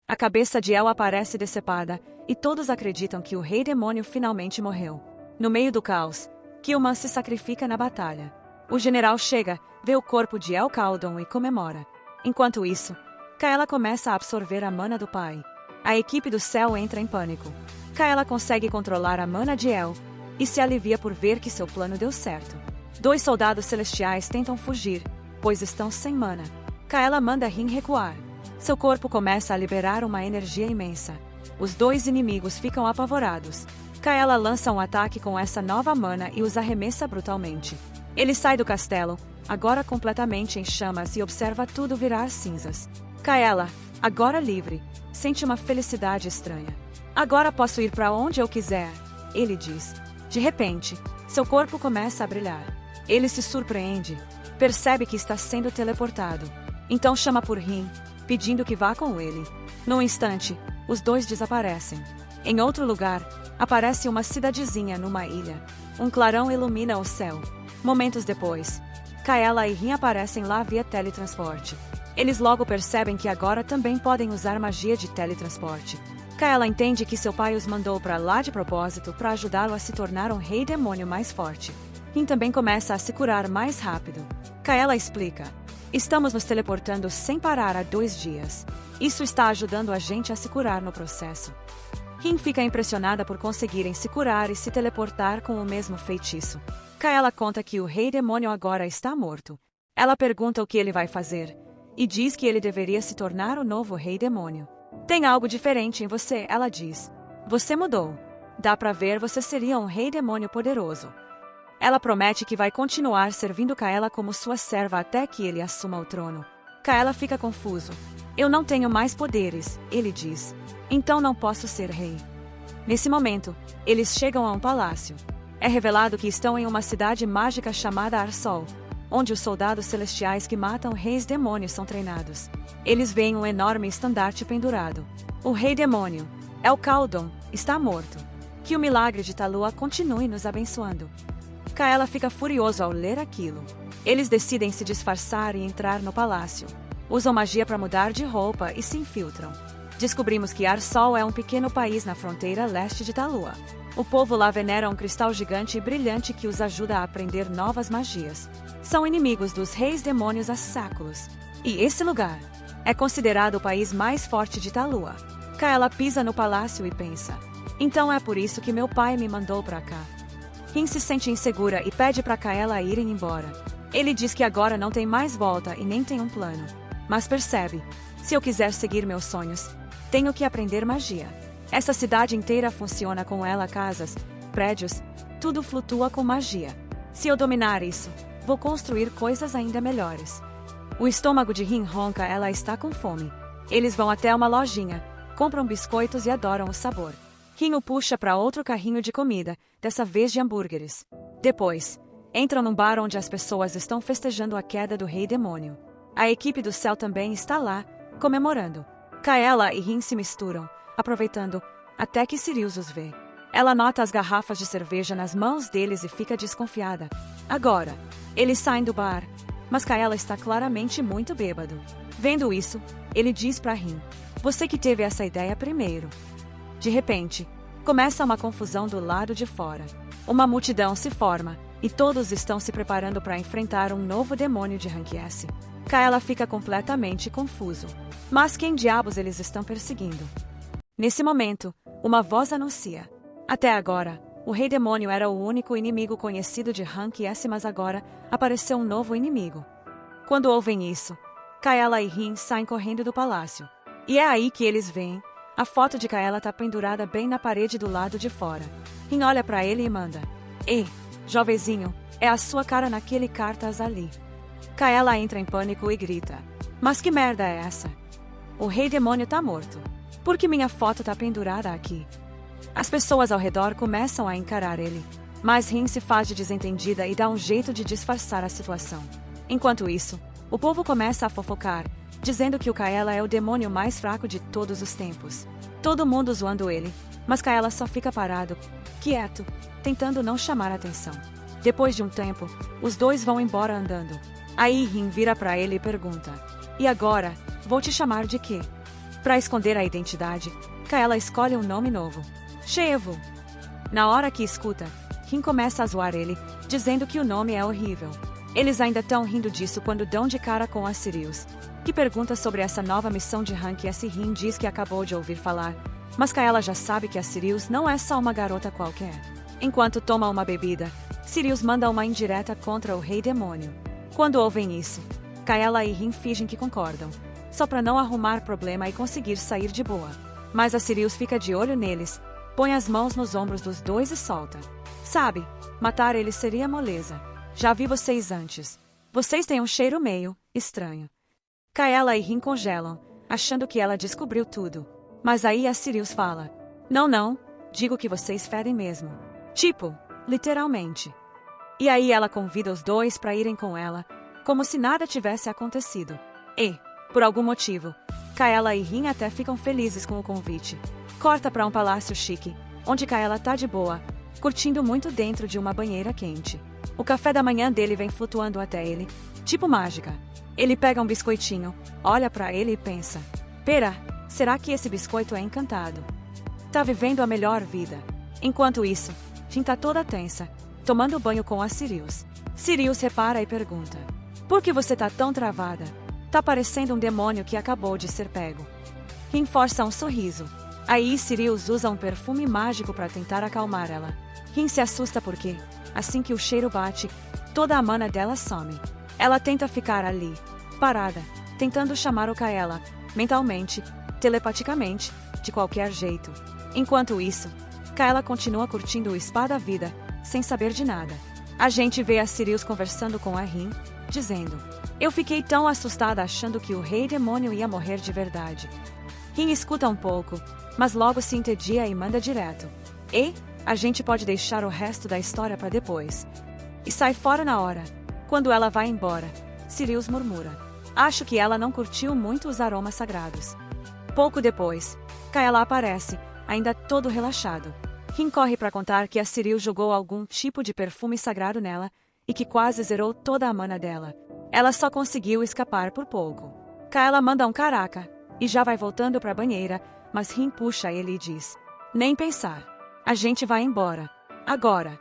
A cabeça de El aparece decepada, e todos acreditam que o rei demônio finalmente morreu. No meio do caos, Killman se sacrifica na batalha. O general chega, vê o corpo de El Caldon e comemora. Enquanto isso, Kaela começa a absorver a mana do pai. A equipe do céu entra em pânico. Kaela consegue controlar a mana de El e se alivia por ver que seu plano deu certo. 2 soldados celestiais tentam fugir, pois estão sem mana. Kaela manda Rin recuar. Seu corpo começa a liberar uma energia imensa. Os 2 inimigos ficam apavorados. Kaela lança um ataque com essa nova mana e os arremessa brutalmente. Ele sai do castelo, agora completamente em chamas, e observa tudo virar cinzas. Kaela, agora livre, sente uma felicidade estranha. "Agora posso ir para onde eu quiser," ele diz. De repente, seu corpo começa a brilhar. Ele se surpreende, percebe que está sendo teleportado. Então chama por Rin, pedindo que vá com ele. Num instante, os 2 desaparecem. Em outro lugar, aparece uma cidadezinha numa ilha. Um clarão ilumina o céu. Momentos depois, Kaela e Rin aparecem lá via teletransporte. Eles logo percebem que agora também podem usar magia de teletransporte. Kaela entende que seu pai os mandou para lá de propósito para ajudá-lo a se tornar um rei demônio mais forte. Rin também começa a se curar mais rápido. Kaela explica: "Estamos nos teleportando sem parar há 2 dias. Isso está ajudando a gente a se curar no processo." Rin fica impressionada por conseguirem se curar e se teleportar com o mesmo feitiço. Kaela conta que o rei demônio agora está morto. Ela pergunta o que ele vai fazer, e diz que ele deveria se tornar o novo rei demônio. "Tem algo diferente em você," ela diz. "Você mudou. Dá pra ver, você seria um rei demônio poderoso." Ela promete que vai continuar servindo Kaela como sua serva até que ele assuma o trono. Kaela fica confuso. "Eu não tenho mais poderes," ele diz. "Então não posso ser rei." Nesse momento, eles chegam a um palácio. É revelado que estão em uma cidade mágica chamada Arsol. onde os soldados celestiais que matam reis demônios são treinados. Eles veem um enorme estandarte pendurado. O rei demônio, Elcaldon, está morto. Que o milagre de Talua continue nos abençoando. Kaela fica furioso ao ler aquilo. Eles decidem se disfarçar e entrar no palácio. Usam magia para mudar de roupa e se infiltram. Descobrimos que Arsol é um pequeno país na fronteira leste de Talua. O povo lá venera um cristal gigante e brilhante que os ajuda a aprender novas magias. São inimigos dos reis demônios há séculos. E esse lugar é considerado o país mais forte de Talua. Kaela pisa no palácio e pensa: então é por isso que meu pai me mandou para cá. Rin se sente insegura e pede para Kaela irem embora. Ele diz que agora não tem mais volta e nem tem um plano. Mas percebe: se eu quiser seguir meus sonhos, tenho que aprender magia. Essa cidade inteira funciona com ela, casas, prédios, tudo flutua com magia. Se eu dominar isso, vou construir coisas ainda melhores. O estômago de Rin ronca, ela está com fome. Eles vão até uma lojinha, compram biscoitos e adoram o sabor. Rin o puxa para outro carrinho de comida, dessa vez de hambúrgueres. Depois, entram num bar onde as pessoas estão festejando a queda do rei demônio. A equipe do céu também está lá, comemorando. Kaela e Rin se misturam, aproveitando, até que Sirius os vê. Ela nota as garrafas de cerveja nas mãos deles e fica desconfiada. Agora, eles saem do bar, mas Kaela está claramente muito bêbado. Vendo isso, ele diz para Rin: você que teve essa ideia primeiro. De repente, começa uma confusão do lado de fora. Uma multidão se forma, e todos estão se preparando para enfrentar um novo demônio de Rank S. Kaela fica completamente confuso. Mas quem diabos eles estão perseguindo? Nesse momento, uma voz anuncia: até agora, o rei demônio era o único inimigo conhecido de Rank S, mas agora apareceu um novo inimigo. Quando ouvem isso, Kaela e Rin saem correndo do palácio. E é aí que eles veem: a foto de Kaela está pendurada bem na parede do lado de fora. Rin olha para ele e manda: ei, jovenzinho, é a sua cara naquele cartaz ali. Kaela entra em pânico e grita: mas que merda é essa? O rei demônio tá morto. Por que minha foto tá pendurada aqui? As pessoas ao redor começam a encarar ele, mas Rin se faz de desentendida e dá um jeito de disfarçar a situação. Enquanto isso, o povo começa a fofocar, dizendo que o Kaela é o demônio mais fraco de todos os tempos. Todo mundo zoando ele, mas Kaela só fica parado, quieto, tentando não chamar a atenção. Depois de um tempo, os dois vão embora andando. Aí Rin vira pra ele e pergunta: e agora, vou te chamar de quê? Pra esconder a identidade, Kaela escolhe um nome novo: Sheevu. Na hora que escuta, Rin começa a zoar ele, dizendo que o nome é horrível. Eles ainda estão rindo disso quando dão de cara com a Sirius, que pergunta sobre essa nova missão de Rank S. Rin diz que acabou de ouvir falar, mas Kaela já sabe que a Sirius não é só uma garota qualquer. Enquanto toma uma bebida, Sirius manda uma indireta contra o rei demônio. Quando ouvem isso, Kaela e Rin fingem que concordam, só para não arrumar problema e conseguir sair de boa. Mas a Sirius fica de olho neles, põe as mãos nos ombros dos dois e solta: sabe, matar eles seria moleza. Já vi vocês antes. Vocês têm um cheiro meio estranho. Kaela e Rin congelam, achando que ela descobriu tudo. Mas aí a Sirius fala: não, digo que vocês fedem mesmo. Tipo, literalmente. E aí ela convida os dois para irem com ela, como se nada tivesse acontecido. E, por algum motivo, Kaela e Rin até ficam felizes com o convite. Corta para um palácio chique, onde Kaela tá de boa, curtindo muito dentro de uma banheira quente. O café da manhã dele vem flutuando até ele, tipo mágica. Ele pega um biscoitinho, olha para ele e pensa: pera, será que esse biscoito é encantado? Tá vivendo a melhor vida. Enquanto isso, Rin tá toda tensa, tomando banho com a Sirius. Sirius repara e pergunta: por que você tá tão travada? Tá parecendo um demônio que acabou de ser pego. Rin força um sorriso. Aí Sirius usa um perfume mágico para tentar acalmar ela. Rin se assusta porque, assim que o cheiro bate, toda a mana dela some. Ela tenta ficar ali, parada, tentando chamar o Kaela, mentalmente, telepaticamente, de qualquer jeito. Enquanto isso, Kaela continua curtindo o spa da vida, sem saber de nada. A gente vê a Sirius conversando com a Rin, dizendo: eu fiquei tão assustada achando que o rei demônio ia morrer de verdade. Rin escuta um pouco, mas logo se entedia e manda direto: e, a gente pode deixar o resto da história para depois. E sai fora na hora. Quando ela vai embora, Sirius murmura: acho que ela não curtiu muito os aromas sagrados. Pouco depois, Kaela aparece, ainda todo relaxado. Rin corre para contar que a Sirius jogou algum tipo de perfume sagrado nela e que quase zerou toda a mana dela. Ela só conseguiu escapar por pouco. Kaela manda um caraca e já vai voltando para a banheira, mas Rin puxa ele e diz: nem pensar. A gente vai embora. Agora.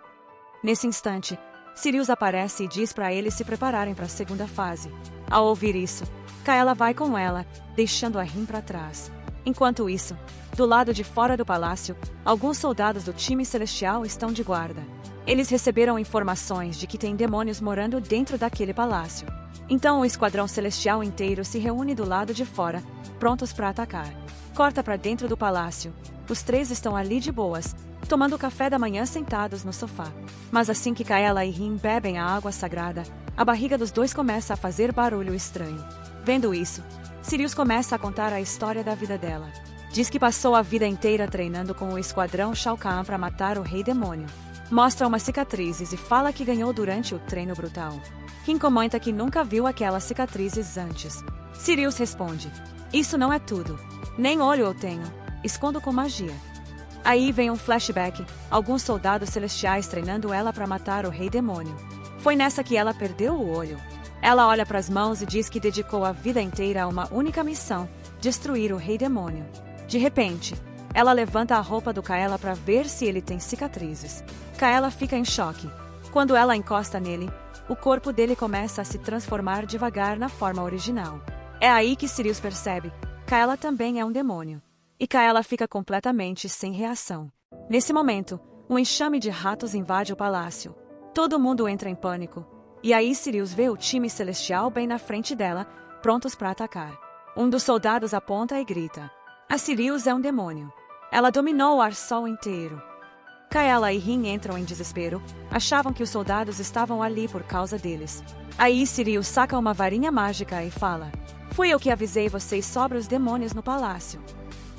Nesse instante, Sirius aparece e diz para eles se prepararem para a segunda fase. Ao ouvir isso, Kaela vai com ela, deixando a Rin para trás. Enquanto isso, do lado de fora do palácio, alguns soldados do time celestial estão de guarda. Eles receberam informações de que tem demônios morando dentro daquele palácio. Então o esquadrão celestial inteiro se reúne do lado de fora, prontos para atacar. Corta para dentro do palácio. Os três estão ali de boas, tomando café da manhã sentados no sofá. Mas assim que Kaela e Rin bebem a água sagrada, a barriga dos dois começa a fazer barulho estranho. Vendo isso, Sirius começa a contar a história da vida dela. Diz que passou a vida inteira treinando com o esquadrão Shao Kahn para matar o Rei Demônio. Mostra umas cicatrizes e fala que ganhou durante o treino brutal. Rin comenta que nunca viu aquelas cicatrizes antes. Sirius responde: isso não é tudo. Nem olho eu tenho. Escondo com magia. Aí vem um flashback, alguns soldados celestiais treinando ela para matar o Rei Demônio. Foi nessa que ela perdeu o olho. Ela olha para as mãos e diz que dedicou a vida inteira a uma única missão: destruir o Rei Demônio. De repente, ela levanta a roupa do Kaela para ver se ele tem cicatrizes. Kaela fica em choque. Quando ela encosta nele, o corpo dele começa a se transformar devagar na forma original. É aí que Sirius percebe: Kaela também é um demônio. E Kaela fica completamente sem reação. Nesse momento, um enxame de ratos invade o palácio. Todo mundo entra em pânico. E aí Sirius vê o time celestial bem na frente dela, prontos para atacar. Um dos soldados aponta e grita: a Sirius é um demônio. Ela dominou o Ar-Sol inteiro. Kaela e Rin entram em desespero, achavam que os soldados estavam ali por causa deles. Aí Sirius saca uma varinha mágica e fala: fui eu que avisei vocês sobre os demônios no palácio.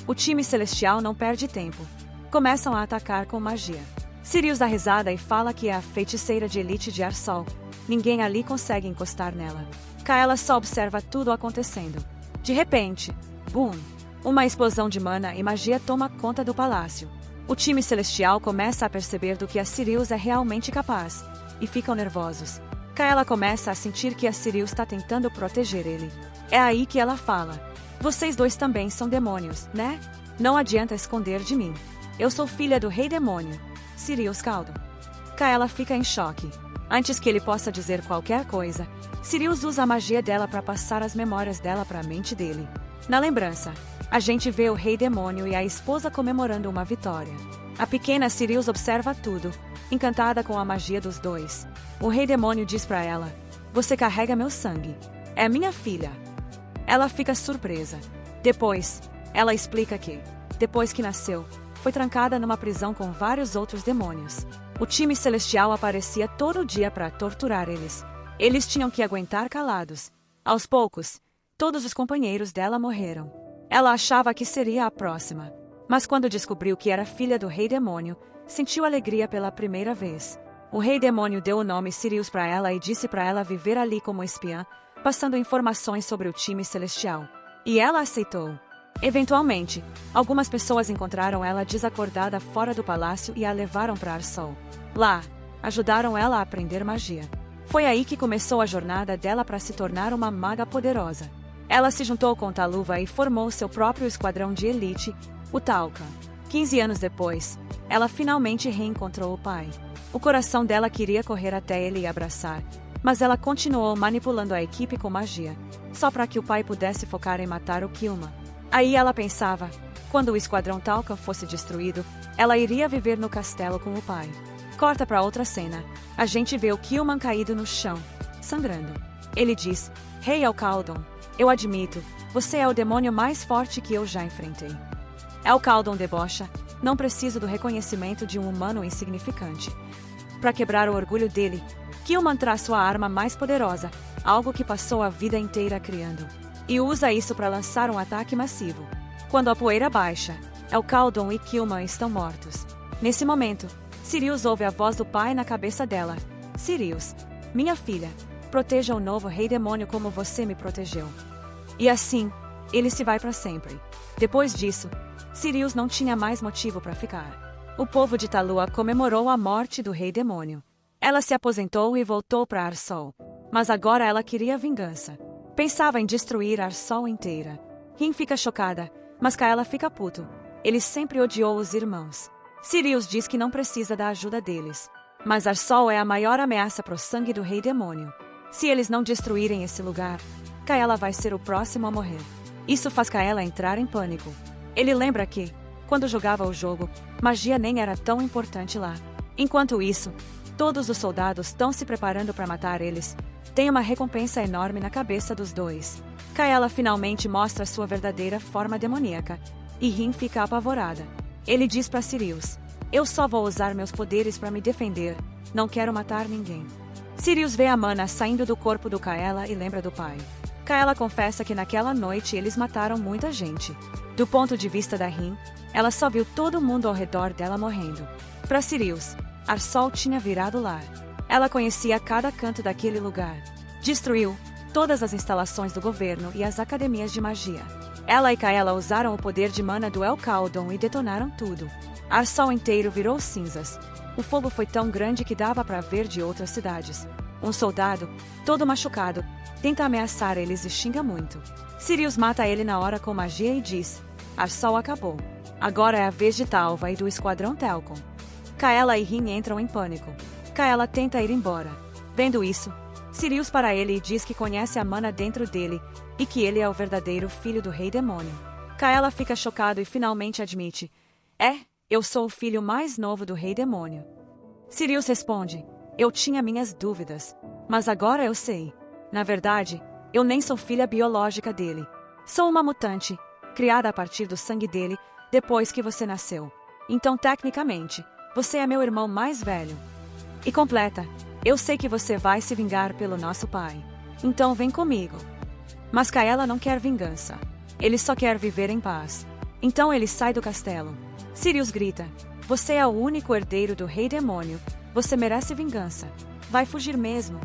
O time celestial não perde tempo. Começam a atacar com magia. Sirius dá risada e fala que é a feiticeira de elite de Ar-Sol. Ninguém ali consegue encostar nela. Kaela só observa tudo acontecendo. De repente, boom! Uma explosão de mana e magia toma conta do palácio. O time celestial começa a perceber do que a Sirius é realmente capaz, e ficam nervosos. Kaela começa a sentir que a Sirius está tentando proteger ele. É aí que ela fala: vocês dois também são demônios, né? Não adianta esconder de mim. Eu sou filha do Rei Demônio, Sirius Caudon. Kaela fica em choque. Antes que ele possa dizer qualquer coisa, Sirius usa a magia dela para passar as memórias dela para a mente dele. Na lembrança, a gente vê o Rei Demônio e a esposa comemorando uma vitória. A pequena Sirius observa tudo, encantada com a magia dos dois. O Rei Demônio diz para ela: você carrega meu sangue. É minha filha. Ela fica surpresa. Depois, ela explica que, depois que nasceu, foi trancada numa prisão com vários outros demônios. O time celestial aparecia todo dia para torturar eles. Eles tinham que aguentar calados. Aos poucos, todos os companheiros dela morreram. Ela achava que seria a próxima. Mas quando descobriu que era filha do Rei Demônio, sentiu alegria pela primeira vez. O Rei Demônio deu o nome Sirius para ela e disse para ela viver ali como espiã, passando informações sobre o time celestial. E ela aceitou. Eventualmente, algumas pessoas encontraram ela desacordada fora do palácio e a levaram para Ar-Sol. Lá, ajudaram ela a aprender magia. Foi aí que começou a jornada dela para se tornar uma maga poderosa. Ela se juntou com Taluva e formou seu próprio esquadrão de elite, o Talca. 15 anos depois, ela finalmente reencontrou o pai. O coração dela queria correr até ele e abraçar, mas ela continuou manipulando a equipe com magia, só para que o pai pudesse focar em matar o Killman. Aí ela pensava, quando o esquadrão Talca fosse destruído, ela iria viver no castelo com o pai. Corta para outra cena. A gente vê o Killman caído no chão, sangrando. Ele diz: Rei El Caudon, eu admito, você é o demônio mais forte que eu já enfrentei. El Caudon debocha: não preciso do reconhecimento de um humano insignificante. Para quebrar o orgulho dele, Killman traz sua arma mais poderosa, algo que passou a vida inteira criando, e usa isso para lançar um ataque massivo. Quando a poeira baixa, El Caudon e Killman estão mortos. Nesse momento, Sirius ouve a voz do pai na cabeça dela: Sirius, minha filha, proteja o novo rei demônio como você me protegeu. E assim, ele se vai para sempre. Depois disso, Sirius não tinha mais motivo para ficar. O povo de Talua comemorou a morte do rei demônio. Ela se aposentou e voltou para Ar-Sol. Mas agora ela queria vingança. Pensava em destruir Ar-Sol inteira. Rin fica chocada, mas Kaela fica puto. Ele sempre odiou os irmãos. Sirius diz que não precisa da ajuda deles. Mas Ar-Sol é a maior ameaça pro sangue do rei demônio. Se eles não destruírem esse lugar, Kaela vai ser o próximo a morrer. Isso faz Kaela entrar em pânico. Ele lembra que, quando jogava o jogo, magia nem era tão importante lá. Enquanto isso, todos os soldados estão se preparando para matar eles. Tem uma recompensa enorme na cabeça dos dois. Kaela finalmente mostra sua verdadeira forma demoníaca. E Rin fica apavorada. Ele diz para Sirius: eu só vou usar meus poderes para me defender. Não quero matar ninguém. Sirius vê a mana saindo do corpo do Kaela e lembra do pai. Kaela confessa que naquela noite eles mataram muita gente. Do ponto de vista da Rin, ela só viu todo mundo ao redor dela morrendo. Para Sirius, Ar-Sol tinha virado lar. Ela conhecia cada canto daquele lugar. Destruiu todas as instalações do governo e as academias de magia. Ela e Kaela usaram o poder de mana do El Caldon e detonaram tudo. Ar-Sol inteiro virou cinzas. O fogo foi tão grande que dava para ver de outras cidades. Um soldado, todo machucado, tenta ameaçar eles e xinga muito. Sirius mata ele na hora com magia e diz: Ar-Sol acabou. Agora é a vez de Talva e do Esquadrão Telcon. Kaela e Rin entram em pânico. Kaela tenta ir embora. Vendo isso, Sirius para ele e diz que conhece a mana dentro dele e que ele é o verdadeiro filho do rei demônio. Kaela fica chocado e finalmente admite: eu sou o filho mais novo do rei demônio. Sirius responde: eu tinha minhas dúvidas, mas agora eu sei. Na verdade, eu nem sou filha biológica dele. Sou uma mutante, criada a partir do sangue dele depois que você nasceu. Então, tecnicamente, você é meu irmão mais velho. E completa: eu sei que você vai se vingar pelo nosso pai. Então vem comigo. Mas Kaela não quer vingança. Ele só quer viver em paz. Então ele sai do castelo. Sirius grita: você é o único herdeiro do rei demônio. Você merece vingança. Vai fugir mesmo.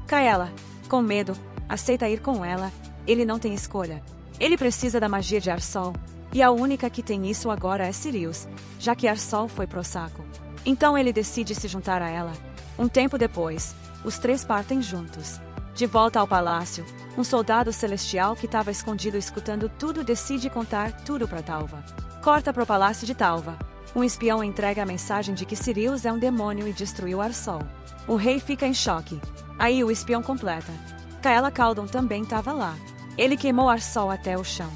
Kaela, com medo, aceita ir com ela. Ele não tem escolha. Ele precisa da magia de Ar-Sol. E a única que tem isso agora é Sirius, já que Ar-Sol foi pro saco. Então ele decide se juntar a ela. Um tempo depois, os três partem juntos. De volta ao palácio, um soldado celestial que estava escondido escutando tudo decide contar tudo para Talva. Corta pro palácio de Talva. Um espião entrega a mensagem de que Sirius é um demônio e destruiu Ar-Sol. O rei fica em choque. Aí o espião completa: Kaela Caldon também estava lá. Ele queimou Ar-Sol até o chão.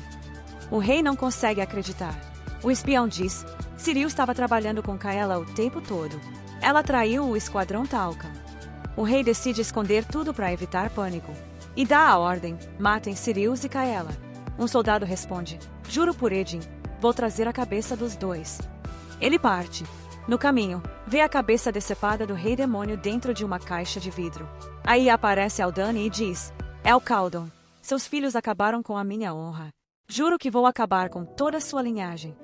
O rei não consegue acreditar. O espião diz: Sirius estava trabalhando com Kaela o tempo todo. Ela traiu o Esquadrão Talcon. O rei decide esconder tudo para evitar pânico. E dá a ordem: matem Sirius e Kaela. Um soldado responde: juro por Edin, vou trazer a cabeça dos dois. Ele parte. No caminho, vê a cabeça decepada do rei demônio dentro de uma caixa de vidro. Aí aparece Aldani e diz: El Caldon, seus filhos acabaram com a minha honra. Juro que vou acabar com toda a sua linhagem.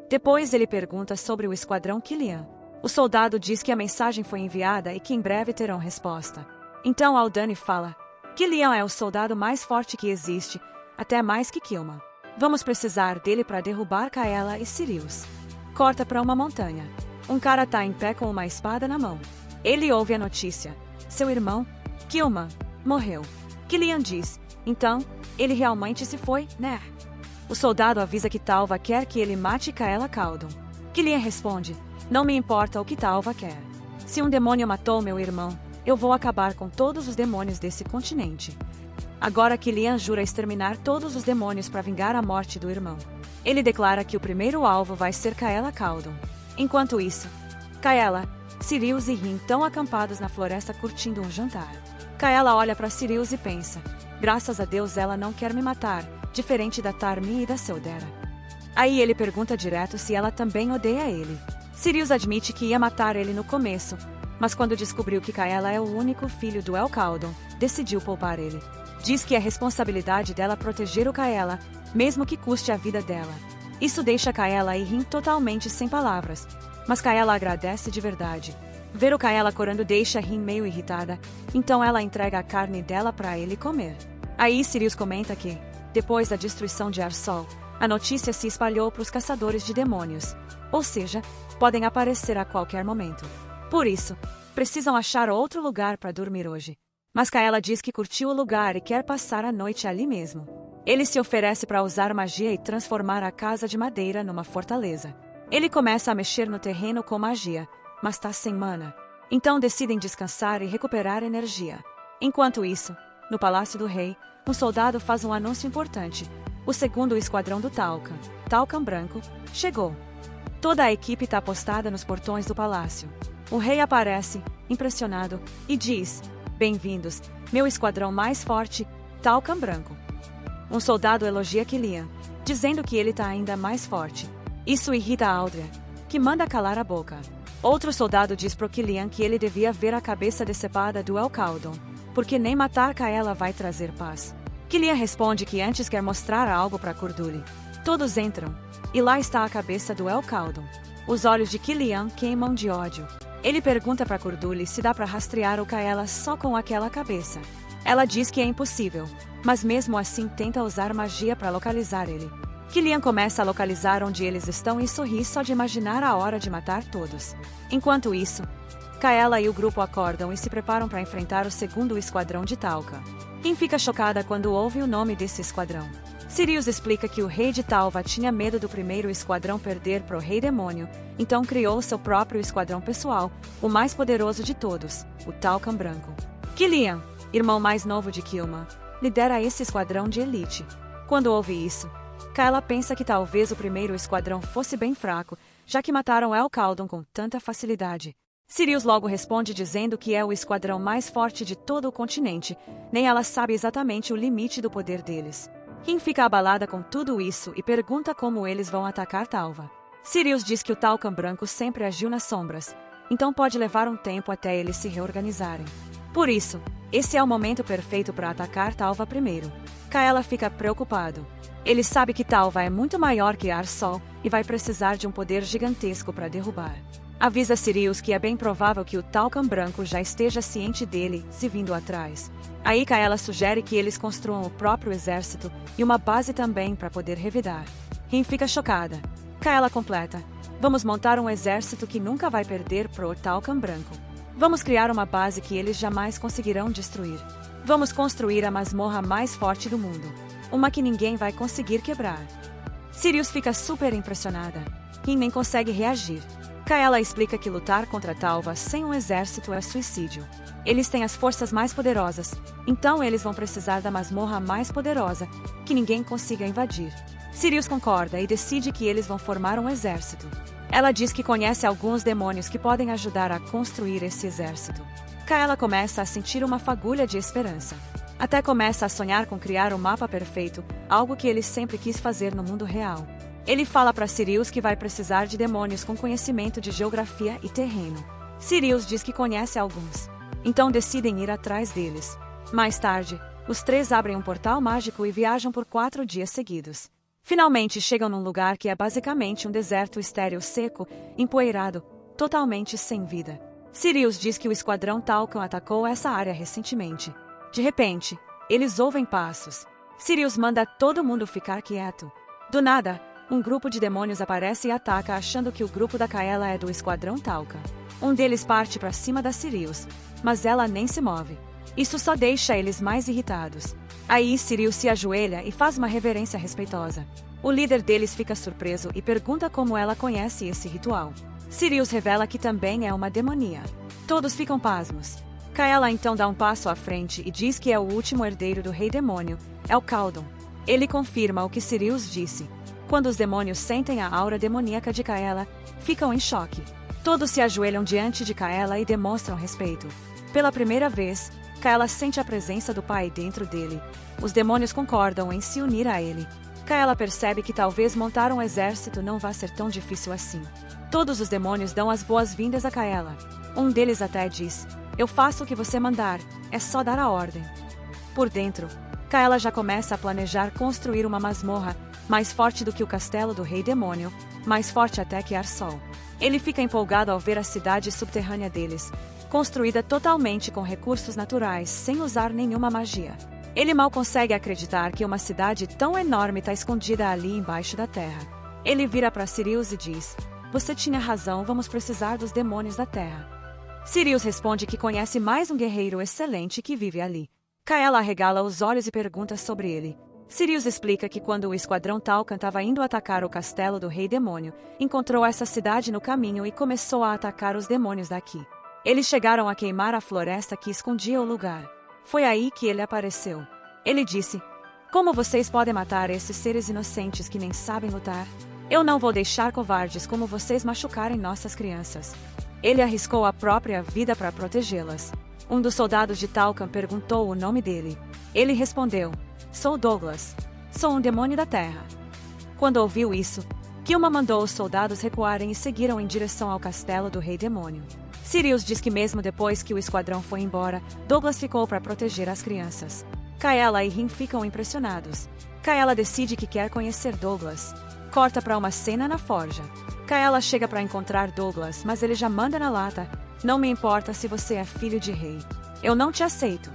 Depois ele pergunta sobre o esquadrão Killian. O soldado diz que a mensagem foi enviada e que em breve terão resposta. Então Aldani fala: Killian é o soldado mais forte que existe, até mais que Kilma. Vamos precisar dele para derrubar Kaela e Sirius. Corta para uma montanha. Um cara tá em pé com uma espada na mão. Ele ouve a notícia: seu irmão, Kilma, morreu. Killian diz: então, ele realmente se foi, né? O soldado avisa que Talva quer que ele mate Kaela Caldon. Killian responde: não me importa o que Talva quer. Se um demônio matou meu irmão, eu vou acabar com todos os demônios desse continente. Agora Killian jura exterminar todos os demônios para vingar a morte do irmão. Ele declara que o primeiro alvo vai ser Kaela Caldon. Enquanto isso, Kaela, Sirius e Rin estão acampados na floresta curtindo um jantar. Kaela olha para Sirius e pensa: graças a Deus ela não quer me matar, diferente da Tarmin e da Seldera. Aí ele pergunta direto se ela também odeia ele. Sirius admite que ia matar ele no começo, mas quando descobriu que Kaela é o único filho do El Caldon, decidiu poupar ele. Diz que é responsabilidade dela proteger o Kaela, mesmo que custe a vida dela. Isso deixa Kaela e Rin totalmente sem palavras, mas Kaela agradece de verdade. Ver o Kaela corando deixa Rin meio irritada, então ela entrega a carne dela para ele comer. Aí Sirius comenta que, depois da destruição de Ar-Sol, a notícia se espalhou para os caçadores de demônios, ou seja, podem aparecer a qualquer momento. Por isso, precisam achar outro lugar para dormir hoje. Mas Kaela diz que curtiu o lugar e quer passar a noite ali mesmo. Ele se oferece para usar magia e transformar a casa de madeira numa fortaleza. Ele começa a mexer no terreno com magia, mas está sem mana. Então decidem descansar e recuperar energia. Enquanto isso, no Palácio do Rei, um soldado faz um anúncio importante. O segundo esquadrão do Talcan Branco, chegou. Toda a equipe está postada nos portões do palácio. O rei aparece, impressionado, e diz: "Bem-vindos, meu esquadrão mais forte, Talcan Branco." Um soldado elogia Killian, dizendo que ele está ainda mais forte. Isso irrita Aldria, que manda calar a boca. Outro soldado diz pro Killian que ele devia ver a cabeça decepada do Elcaldon, porque nem matar Kaela vai trazer paz. Killian responde que antes quer mostrar algo para Curduli. Todos entram, e lá está a cabeça do Elcaldon. Os olhos de Killian queimam de ódio. Ele pergunta para Curduli se dá para rastrear o Kaela só com aquela cabeça. Ela diz que é impossível, mas mesmo assim tenta usar magia para localizar ele. Killian começa a localizar onde eles estão e sorri só de imaginar a hora de matar todos. Enquanto isso, Kaela e o grupo acordam e se preparam para enfrentar o segundo esquadrão de Talca. Rin fica chocada quando ouve o nome desse esquadrão. Sirius explica que o rei de Talva tinha medo do primeiro esquadrão perder pro rei demônio, então criou seu próprio esquadrão pessoal, o mais poderoso de todos, o Talcan Branco. Killian, irmão mais novo de Kilma, lidera esse esquadrão de elite. Quando ouve isso, Kaela pensa que talvez o primeiro esquadrão fosse bem fraco, já que mataram Elcaldon com tanta facilidade. Sirius logo responde dizendo que é o esquadrão mais forte de todo o continente, nem ela sabe exatamente o limite do poder deles. Rin fica abalada com tudo isso e pergunta como eles vão atacar Talva. Sirius diz que o Talcan Branco sempre agiu nas sombras, então pode levar um tempo até eles se reorganizarem. Por isso, esse é o momento perfeito para atacar Talva primeiro. Kaela fica preocupado. Ele sabe que Talva é muito maior que Ar-Sol e vai precisar de um poder gigantesco para derrubar. Avisa Sirius que é bem provável que o Talcan Branco já esteja ciente dele, se vindo atrás. Aí Kaela sugere que eles construam o próprio exército e uma base também para poder revidar. Rin fica chocada. Kaela completa: "Vamos montar um exército que nunca vai perder pro Talcan Branco. Vamos criar uma base que eles jamais conseguirão destruir. Vamos construir a masmorra mais forte do mundo. Uma que ninguém vai conseguir quebrar." Sirius fica super impressionada. Rin nem consegue reagir. Kaela explica que lutar contra Talva sem um exército é suicídio. Eles têm as forças mais poderosas, então eles vão precisar da masmorra mais poderosa, que ninguém consiga invadir. Sirius concorda e decide que eles vão formar um exército. Ela diz que conhece alguns demônios que podem ajudar a construir esse exército. Kaela começa a sentir uma fagulha de esperança. Até começa a sonhar com criar o mapa perfeito, algo que ele sempre quis fazer no mundo real. Ele fala para Sirius que vai precisar de demônios com conhecimento de geografia e terreno. Sirius diz que conhece alguns, então decidem ir atrás deles. Mais tarde, os três abrem um portal mágico e viajam por 4 dias seguidos. Finalmente chegam num lugar que é basicamente um deserto estéril seco, empoeirado, totalmente sem vida. Sirius diz que o esquadrão Talcan atacou essa área recentemente. De repente, eles ouvem passos. Sirius manda todo mundo ficar quieto. Do nada, um grupo de demônios aparece e ataca achando que o grupo da Kaela é do esquadrão Talca. Um deles parte para cima da Sirius, mas ela nem se move. Isso só deixa eles mais irritados. Aí Sirius se ajoelha e faz uma reverência respeitosa. O líder deles fica surpreso e pergunta como ela conhece esse ritual. Sirius revela que também é uma demonia. Todos ficam pasmos. Kaela então dá um passo à frente e diz que é o último herdeiro do rei demônio, Elcaldon. Ele confirma o que Sirius disse. Quando os demônios sentem a aura demoníaca de Kaela, ficam em choque. Todos se ajoelham diante de Kaela e demonstram respeito. Pela primeira vez, Kaela sente a presença do pai dentro dele. Os demônios concordam em se unir a ele. Kaela percebe que talvez montar um exército não vá ser tão difícil assim. Todos os demônios dão as boas-vindas a Kaela. Um deles até diz: "Eu faço o que você mandar, é só dar a ordem." Por dentro, Kaela já começa a planejar construir uma masmorra mais forte do que o castelo do rei demônio, mais forte até que Ar-Sol. Ele fica empolgado ao ver a cidade subterrânea deles, construída totalmente com recursos naturais, sem usar nenhuma magia. Ele mal consegue acreditar que uma cidade tão enorme está escondida ali embaixo da terra. Ele vira para Sirius e diz: "Você tinha razão, vamos precisar dos demônios da terra." Sirius responde que conhece mais um guerreiro excelente que vive ali. Kaela arregala os olhos e pergunta sobre ele. Sirius explica que quando o esquadrão Talcan estava indo atacar o castelo do Rei Demônio, encontrou essa cidade no caminho e começou a atacar os demônios daqui. Eles chegaram a queimar a floresta que escondia o lugar. Foi aí que ele apareceu. Ele disse: "Como vocês podem matar esses seres inocentes que nem sabem lutar? Eu não vou deixar covardes como vocês machucarem nossas crianças." Ele arriscou a própria vida para protegê-las. Um dos soldados de Talcan perguntou o nome dele. Ele respondeu: "Sou Douglas. Sou um demônio da terra." Quando ouviu isso, Kilma mandou os soldados recuarem e seguiram em direção ao castelo do Rei Demônio. Sirius diz que mesmo depois que o esquadrão foi embora, Douglas ficou para proteger as crianças. Kaela e Rin ficam impressionados. Kaela decide que quer conhecer Douglas. Corta para uma cena na forja. Kaela chega para encontrar Douglas, mas ele já manda na lata: "Não me importa se você é filho de rei. Eu não te aceito."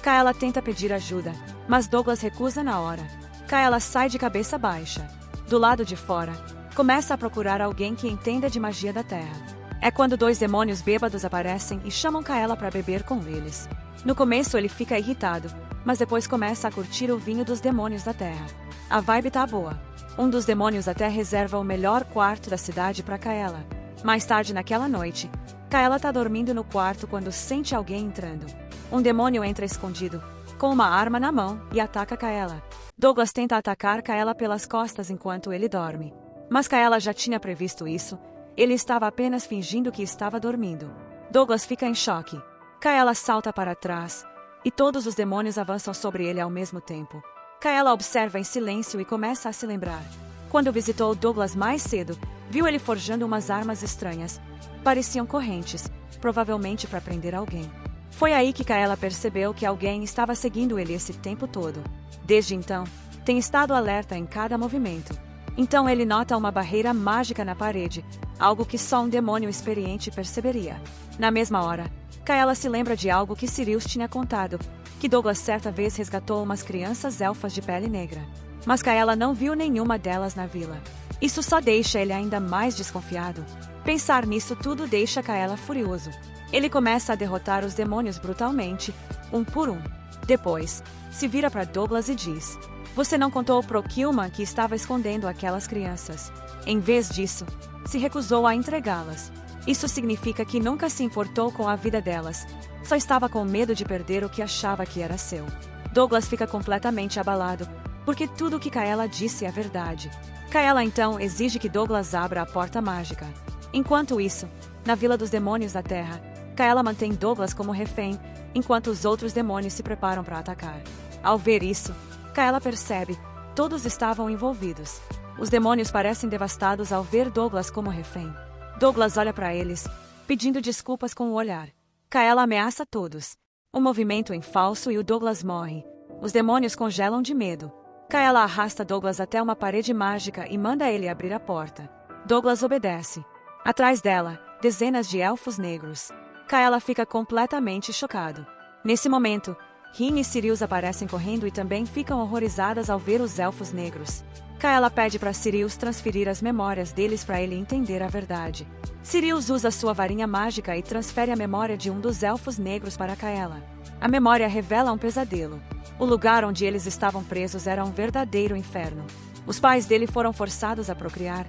Kaela tenta pedir ajuda, mas Douglas recusa na hora. Kaela sai de cabeça baixa. Do lado de fora, começa a procurar alguém que entenda de magia da terra. É quando dois demônios bêbados aparecem e chamam Kaela para beber com eles. No começo ele fica irritado, mas depois começa a curtir o vinho dos demônios da terra. A vibe tá boa. Um dos demônios até reserva o melhor quarto da cidade para Kaela. Mais tarde naquela noite, Kaela tá dormindo no quarto quando sente alguém entrando. Um demônio entra escondido, com uma arma na mão, e ataca Kaela. Douglas tenta atacar Kaela pelas costas enquanto ele dorme. Mas Kaela já tinha previsto isso. Ele estava apenas fingindo que estava dormindo. Douglas fica em choque. Kaela salta para trás, e todos os demônios avançam sobre ele ao mesmo tempo. Kaela observa em silêncio e começa a se lembrar. Quando visitou Douglas mais cedo, viu ele forjando umas armas estranhas. Pareciam correntes, provavelmente para prender alguém. Foi aí que Kaela percebeu que alguém estava seguindo ele esse tempo todo. Desde então, tem estado alerta em cada movimento. Então ele nota uma barreira mágica na parede, algo que só um demônio experiente perceberia. Na mesma hora, Kaela se lembra de algo que Sirius tinha contado, que Douglas certa vez resgatou umas crianças elfas de pele negra. Mas Kaela não viu nenhuma delas na vila. Isso só deixa ele ainda mais desconfiado. Pensar nisso tudo deixa Kaela furioso. Ele começa a derrotar os demônios brutalmente, um por um. Depois, se vira para Douglas e diz: "Você não contou pro Kilma que estava escondendo aquelas crianças. Em vez disso, se recusou a entregá-las. Isso significa que nunca se importou com a vida delas. Só estava com medo de perder o que achava que era seu." Douglas fica completamente abalado, porque tudo o que Kaela disse é verdade. Kaela então exige que Douglas abra a porta mágica. Enquanto isso, na Vila dos Demônios da Terra, Kaela mantém Douglas como refém, enquanto os outros demônios se preparam para atacar. Ao ver isso, Kaela percebe: todos estavam envolvidos. Os demônios parecem devastados ao ver Douglas como refém. Douglas olha para eles, pedindo desculpas com o olhar. Kaela ameaça todos. Um movimento em falso e o Douglas morre. Os demônios congelam de medo. Kaela arrasta Douglas até uma parede mágica e manda ele abrir a porta. Douglas obedece. Atrás dela, dezenas de elfos negros. Kaela fica completamente chocado. Nesse momento, Rin e Sirius aparecem correndo e também ficam horrorizadas ao ver os elfos negros. Kaela pede para Sirius transferir as memórias deles para ele entender a verdade. Sirius usa sua varinha mágica e transfere a memória de um dos elfos negros para Kaela. A memória revela um pesadelo. O lugar onde eles estavam presos era um verdadeiro inferno. Os pais dele foram forçados a procriar,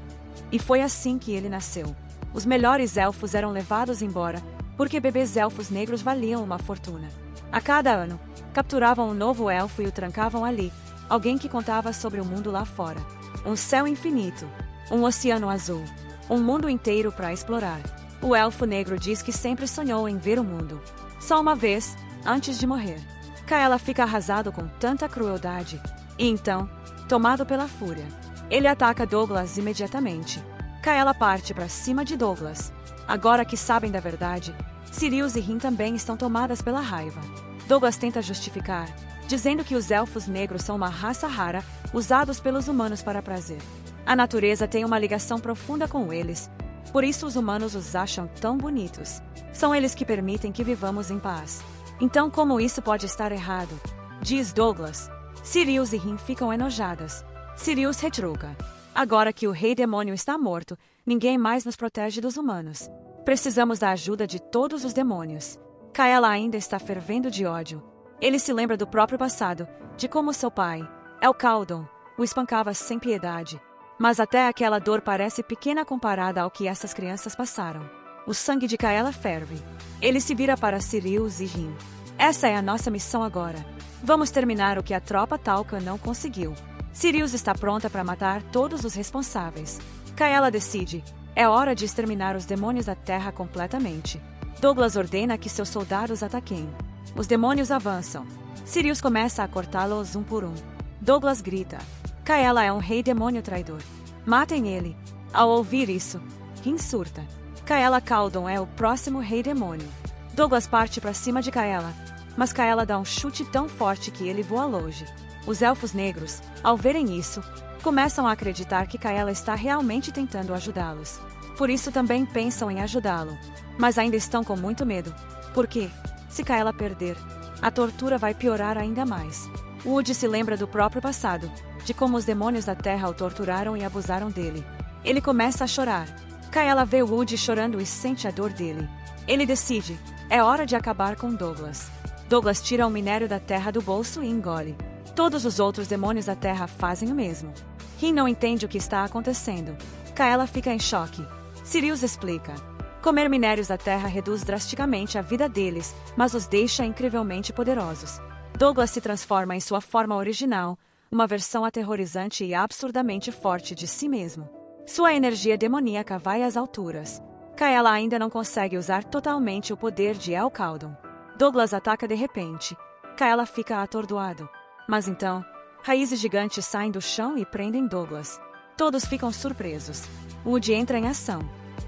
e foi assim que ele nasceu. Os melhores elfos eram levados embora, porque bebês elfos negros valiam uma fortuna. A cada ano, capturavam um novo elfo e o trancavam ali, alguém que contava sobre o mundo lá fora. Um céu infinito, um oceano azul, um mundo inteiro para explorar. O elfo negro diz que sempre sonhou em ver o mundo. Só uma vez, antes de morrer. Kaela fica arrasado com tanta crueldade. E então, tomado pela fúria, ele ataca Douglas imediatamente. Kaela parte para cima de Douglas. Agora que sabem da verdade, Sirius e Rin também estão tomadas pela raiva. Douglas tenta justificar, dizendo que os elfos negros são uma raça rara, usados pelos humanos para prazer. A natureza tem uma ligação profunda com eles, Por isso os humanos os acham tão bonitos. São eles que permitem que vivamos em paz. Então como isso pode estar errado? Diz Douglas. Sirius e Rin ficam enojadas. Sirius retruca. Agora que o rei demônio está morto, ninguém mais nos protege dos humanos. Precisamos da ajuda de todos os demônios. Kaela ainda está fervendo de ódio. Ele se lembra do próprio passado, de como seu pai, Elcaldon, o espancava sem piedade. Mas até aquela dor parece pequena comparada ao que essas crianças passaram. O sangue de Kaela ferve. Ele se vira para Sirius e Rin. Essa é a nossa missão agora. Vamos terminar o que a tropa Talca não conseguiu. Sirius está pronta para matar todos os responsáveis. Kaela decide. É hora de exterminar os demônios da Terra completamente. Douglas ordena que seus soldados ataquem. Os demônios avançam. Sirius começa a cortá-los um por um. Douglas grita. Kaela é um rei demônio traidor. Matem ele. Ao ouvir isso, Rin surta. Kaela Caldon é o próximo rei demônio. Douglas parte para cima de Kaela, mas Kaela dá um chute tão forte que ele voa longe. Os elfos negros, ao verem isso, começam a acreditar que Kaela está realmente tentando ajudá-los. Por isso também pensam em ajudá-lo. Mas ainda estão com muito medo. Por quê? Se Kaela perder, a tortura vai piorar ainda mais. Woody se lembra do próprio passado, de como os demônios da Terra o torturaram e abusaram dele. Ele começa a chorar. Kaela vê Woody chorando e sente a dor dele. Ele decide, é hora de acabar com Douglas. Douglas tira o minério da Terra do bolso e engole. Todos os outros demônios da Terra fazem o mesmo. Rin não entende o que está acontecendo. Kaela fica em choque. Sirius explica. Comer minérios da Terra reduz drasticamente a vida deles, mas os deixa incrivelmente poderosos. Douglas se transforma em sua forma original, uma versão aterrorizante e absurdamente forte de si mesmo. Sua energia demoníaca vai às alturas. Kaela ainda não consegue usar totalmente o poder de Elcaldon. Douglas ataca de repente. Kaela fica atordoado. Mas então, raízes gigantes saem do chão e prendem Douglas. Todos ficam surpresos. Woody entra em ação.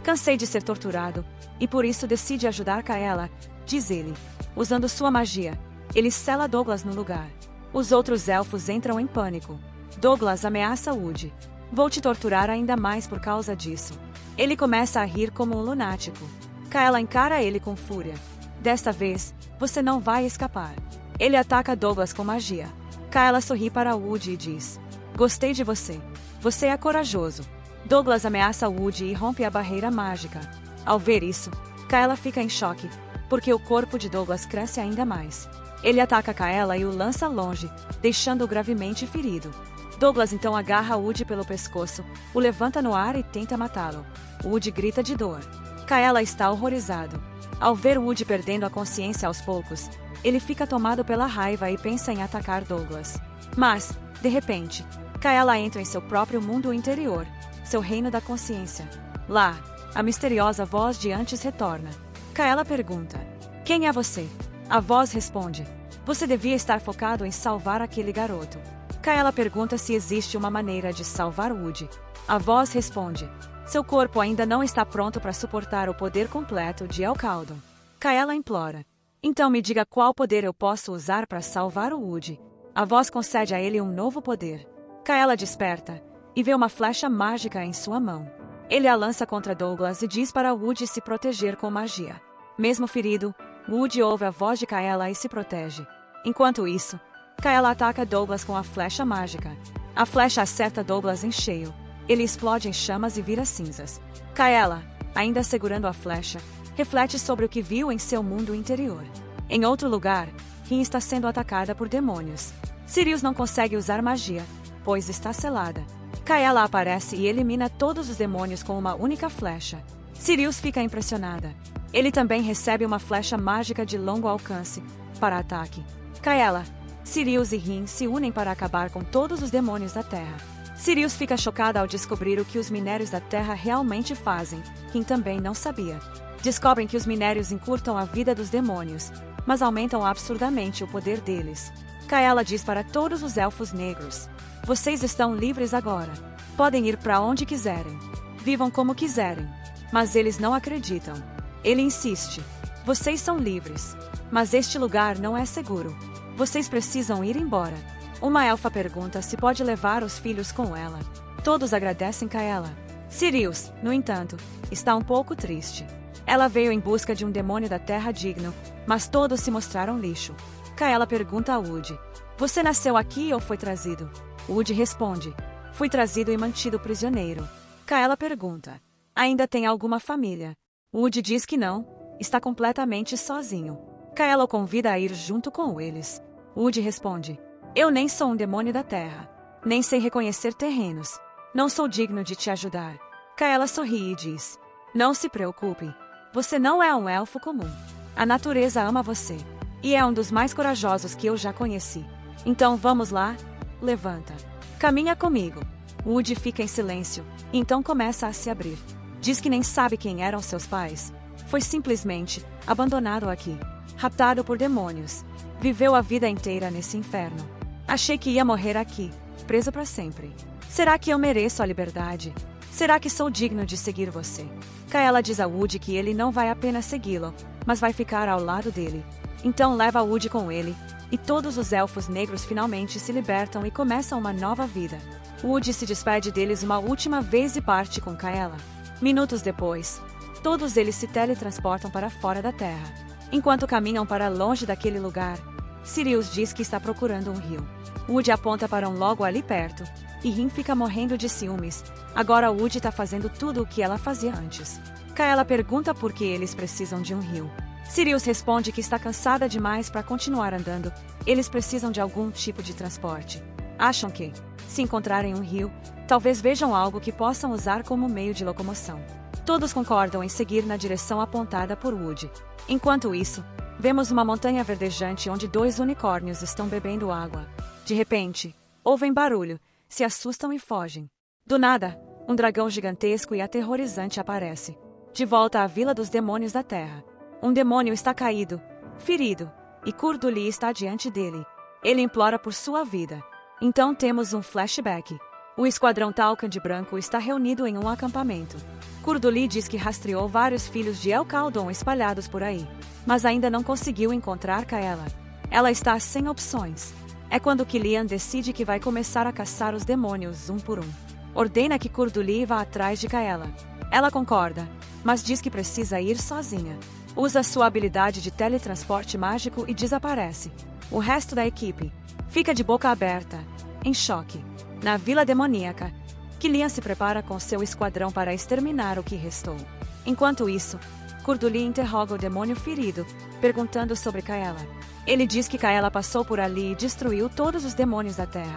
Cansei de ser torturado, e por isso decide ajudar Kaela, diz ele. Usando sua magia, ele sela Douglas no lugar. Os outros elfos entram em pânico. Douglas ameaça Woody. Vou te torturar ainda mais por causa disso. Ele começa a rir como um lunático. Kaela encara ele com fúria. Desta vez, você não vai escapar. Ele ataca Douglas com magia. Kaela sorri para Woody e diz. Gostei de você. Você é corajoso. Douglas ameaça Woody e rompe a barreira mágica. Ao ver isso, Kaela fica em choque, porque o corpo de Douglas cresce ainda mais. Ele ataca Kaela e o lança longe, deixando-o gravemente ferido. Douglas então agarra Woody pelo pescoço, o levanta no ar e tenta matá-lo. Woody grita de dor. Kaela está horrorizado. Ao ver Woody perdendo a consciência aos poucos, ele fica tomado pela raiva e pensa em atacar Douglas. Mas, de repente, Kaela entra em seu próprio mundo interior, seu reino da consciência. Lá, a misteriosa voz de antes retorna. Kaela pergunta: quem é você? A voz responde: você devia estar focado em salvar aquele garoto. Kaela pergunta se existe uma maneira de salvar Woody. A voz responde: seu corpo ainda não está pronto para suportar o poder completo de Elcaldon. Kaela implora: então me diga qual poder eu posso usar para salvar o Woody. A voz concede a ele um novo poder. Kaela desperta e vê uma flecha mágica em sua mão. Ele a lança contra Douglas e diz para Woody se proteger com magia. Mesmo ferido, Woody ouve a voz de Kaela e se protege. Enquanto isso, Kaela ataca Douglas com a flecha mágica. A flecha acerta Douglas em cheio. Ele explode em chamas e vira cinzas. Kaela, ainda segurando a flecha, reflete sobre o que viu em seu mundo interior. Em outro lugar, Rin está sendo atacada por demônios. Sirius não consegue usar magia, pois está selada. Kaela aparece e elimina todos os demônios com uma única flecha. Sirius fica impressionada. Ele também recebe uma flecha mágica de longo alcance para ataque. Kaela, Sirius e Rin se unem para acabar com todos os demônios da Terra. Sirius fica chocada ao descobrir o que os minérios da Terra realmente fazem. Rin também não sabia. Descobrem que os minérios encurtam a vida dos demônios, mas aumentam absurdamente o poder deles. Kaela diz para todos os elfos negros: vocês estão livres agora. Podem ir para onde quiserem. Vivam como quiserem. Mas eles não acreditam. Ele insiste: vocês são livres. Mas este lugar não é seguro. Vocês precisam ir embora. Uma elfa pergunta se pode levar os filhos com ela. Todos agradecem Kaela. Sirius, no entanto, está um pouco triste. Ela veio em busca de um demônio da Terra digno, mas todos se mostraram lixo. Kaela pergunta a Woody: você nasceu aqui ou foi trazido? Woody responde: fui trazido e mantido prisioneiro. Kaela pergunta: ainda tem alguma família? Woody diz que não, está completamente sozinho. Kaela o convida a ir junto com eles. Woody responde: eu nem sou um demônio da Terra, nem sei reconhecer terrenos. Não sou digno de te ajudar. Kaela sorri e diz: não se preocupe. Você não é um elfo comum. A natureza ama você. E é um dos mais corajosos que eu já conheci. Então vamos lá? Levanta. Caminha comigo. Woody fica em silêncio, e então começa a se abrir. Diz que nem sabe quem eram seus pais. Foi simplesmente abandonado aqui. Raptado por demônios. Viveu a vida inteira nesse inferno. Achei que ia morrer aqui, preso para sempre. Será que eu mereço a liberdade? Será que sou digno de seguir você? Kaela diz a Woody que ele não vai apenas segui-lo, mas vai ficar ao lado dele. Então leva Woody com ele, e todos os elfos negros finalmente se libertam e começam uma nova vida. Woody se despede deles uma última vez e parte com Kaela. Minutos depois, todos eles se teletransportam para fora da Terra. Enquanto caminham para longe daquele lugar, Sirius diz que está procurando um rio. Woody aponta para um logo ali perto, e Rin fica morrendo de ciúmes. Agora Woody está fazendo tudo o que ela fazia antes. Kaela pergunta por que eles precisam de um rio. Sirius responde que está cansada demais para continuar andando. Eles precisam de algum tipo de transporte. Acham que, se encontrarem um rio, talvez vejam algo que possam usar como meio de locomoção. Todos concordam em seguir na direção apontada por Woody. Enquanto isso, vemos uma montanha verdejante onde 2 unicórnios estão bebendo água. De repente, ouvem barulho, se assustam e fogem. Do nada, um dragão gigantesco e aterrorizante aparece. De volta à Vila dos Demônios da Terra. Um demônio está caído, ferido, e Curduli está diante dele. Ele implora por sua vida. Então temos um flashback. O esquadrão Talcan de branco está reunido em um acampamento. Curduli diz que rastreou vários filhos de El Caldon espalhados por aí, mas ainda não conseguiu encontrar Kaela. Ela está sem opções. É quando Kilian decide que vai começar a caçar os demônios um por um. Ordena que Curduli vá atrás de Kaela. Ela concorda, mas diz que precisa ir sozinha. Usa sua habilidade de teletransporte mágico e desaparece. O resto da equipe fica de boca aberta, em choque. Na Vila Demoníaca, Kilian se prepara com seu esquadrão para exterminar o que restou. Enquanto isso, Curduli interroga o demônio ferido, perguntando sobre Kaela. Ele diz que Kaela passou por ali e destruiu todos os demônios da Terra.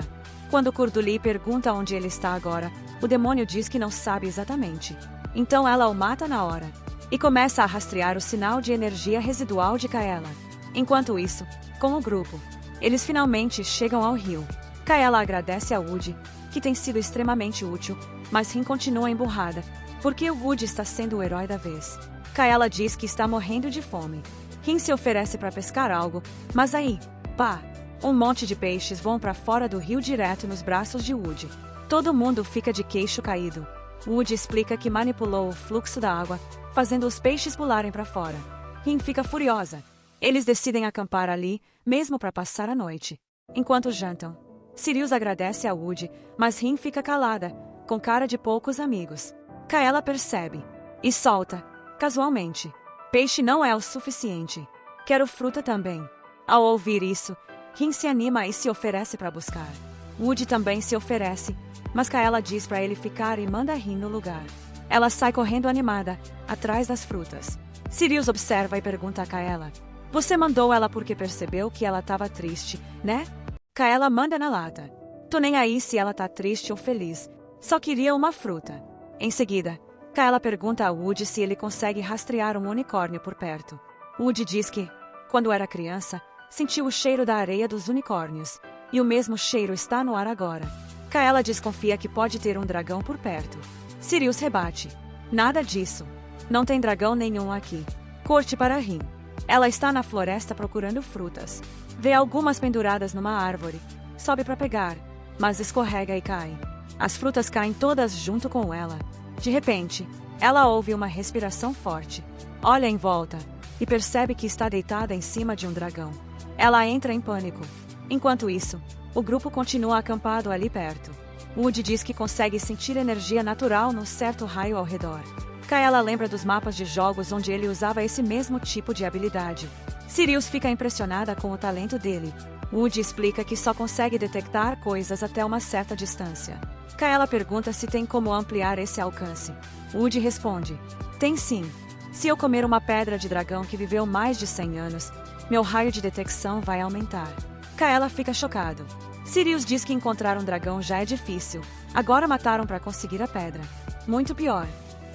Quando Curduli pergunta onde ele está agora, o demônio diz que não sabe exatamente. Então ela o mata na hora e começa a rastrear o sinal de energia residual de Kaela. Enquanto isso, com o grupo, eles finalmente chegam ao rio. Kaela agradece a Woody, que tem sido extremamente útil, mas Rin continua emburrada, porque o Woody está sendo o herói da vez. Kaela diz que está morrendo de fome. Rin se oferece para pescar algo, mas aí, pá, um monte de peixes voam para fora do rio direto nos braços de Woody. Todo mundo fica de queixo caído. Woody explica que manipulou o fluxo da água, fazendo os peixes pularem para fora. Rin fica furiosa. Eles decidem acampar ali, mesmo para passar a noite. Enquanto jantam, Sirius agradece a Woody, mas Rin fica calada, com cara de poucos amigos. Kaela percebe e solta, casualmente: peixe não é o suficiente. Quero fruta também. Ao ouvir isso, Rin se anima e se oferece para buscar. Woody também se oferece, mas Kaela diz para ele ficar e manda Rin no lugar. Ela sai correndo animada, atrás das frutas. Sirius observa e pergunta a Kaela: você mandou ela porque percebeu que ela estava triste, né? Kaela manda na lata: tô nem aí se ela tá triste ou feliz, só queria uma fruta. Em seguida, Kaela pergunta a Woody se ele consegue rastrear um unicórnio por perto. Woody diz que, quando era criança, sentiu o cheiro da areia dos unicórnios, e o mesmo cheiro está no ar agora. Kaela desconfia que pode ter um dragão por perto. Sirius rebate: nada disso. Não tem dragão nenhum aqui. Corte para Rin. Ela está na floresta procurando frutas. Vê algumas penduradas numa árvore. Sobe para pegar, mas escorrega e cai. As frutas caem todas junto com ela. De repente, ela ouve uma respiração forte. Olha em volta e percebe que está deitada em cima de um dragão. Ela entra em pânico. Enquanto isso, o grupo continua acampado ali perto. Woody diz que consegue sentir energia natural num certo raio ao redor. Kaela lembra dos mapas de jogos onde ele usava esse mesmo tipo de habilidade. Sirius fica impressionada com o talento dele. Woody explica que só consegue detectar coisas até uma certa distância. Kaela pergunta se tem como ampliar esse alcance. Woody responde: tem sim. Se eu comer uma pedra de dragão que viveu mais de 100 anos, meu raio de detecção vai aumentar. Kaela fica chocado. Sirius diz que encontrar um dragão já é difícil. Agora mataram para conseguir a pedra. Muito pior.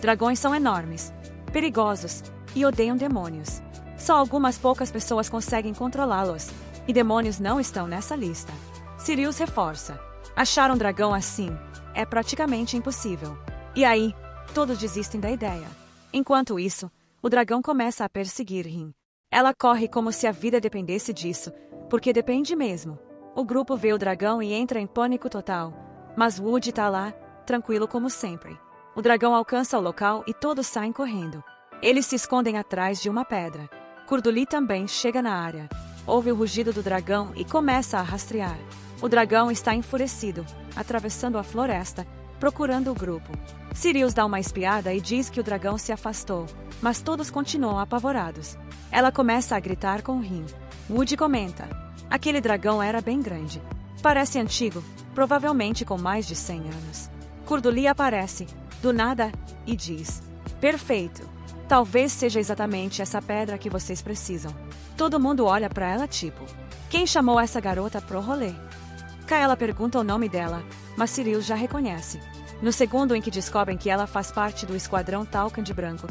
Dragões são enormes, perigosos e odeiam demônios. Só algumas poucas pessoas conseguem controlá-los, e demônios não estão nessa lista. Sirius reforça: achar um dragão assim é praticamente impossível. E aí, todos desistem da ideia. Enquanto isso, o dragão começa a perseguir Rin. Ela corre como se a vida dependesse disso, porque depende mesmo. O grupo vê o dragão e entra em pânico total, mas Woody tá lá, tranquilo como sempre. O dragão alcança o local e todos saem correndo. Eles se escondem atrás de uma pedra. Curduli também chega na área. Ouve o rugido do dragão e começa a rastrear. O dragão está enfurecido, atravessando a floresta, procurando o grupo. Sirius dá uma espiada e diz que o dragão se afastou, mas todos continuam apavorados. Ela começa a gritar com Rin. Woody comenta: aquele dragão era bem grande. Parece antigo, provavelmente com mais de 100 anos. Curduli aparece, do nada, e diz: perfeito. Talvez seja exatamente essa pedra que vocês precisam. Todo mundo olha para ela tipo: quem chamou essa garota pro rolê? Kaela pergunta o nome dela, mas Sirius já reconhece. No segundo em que descobrem que ela faz parte do esquadrão Talcan de Branco,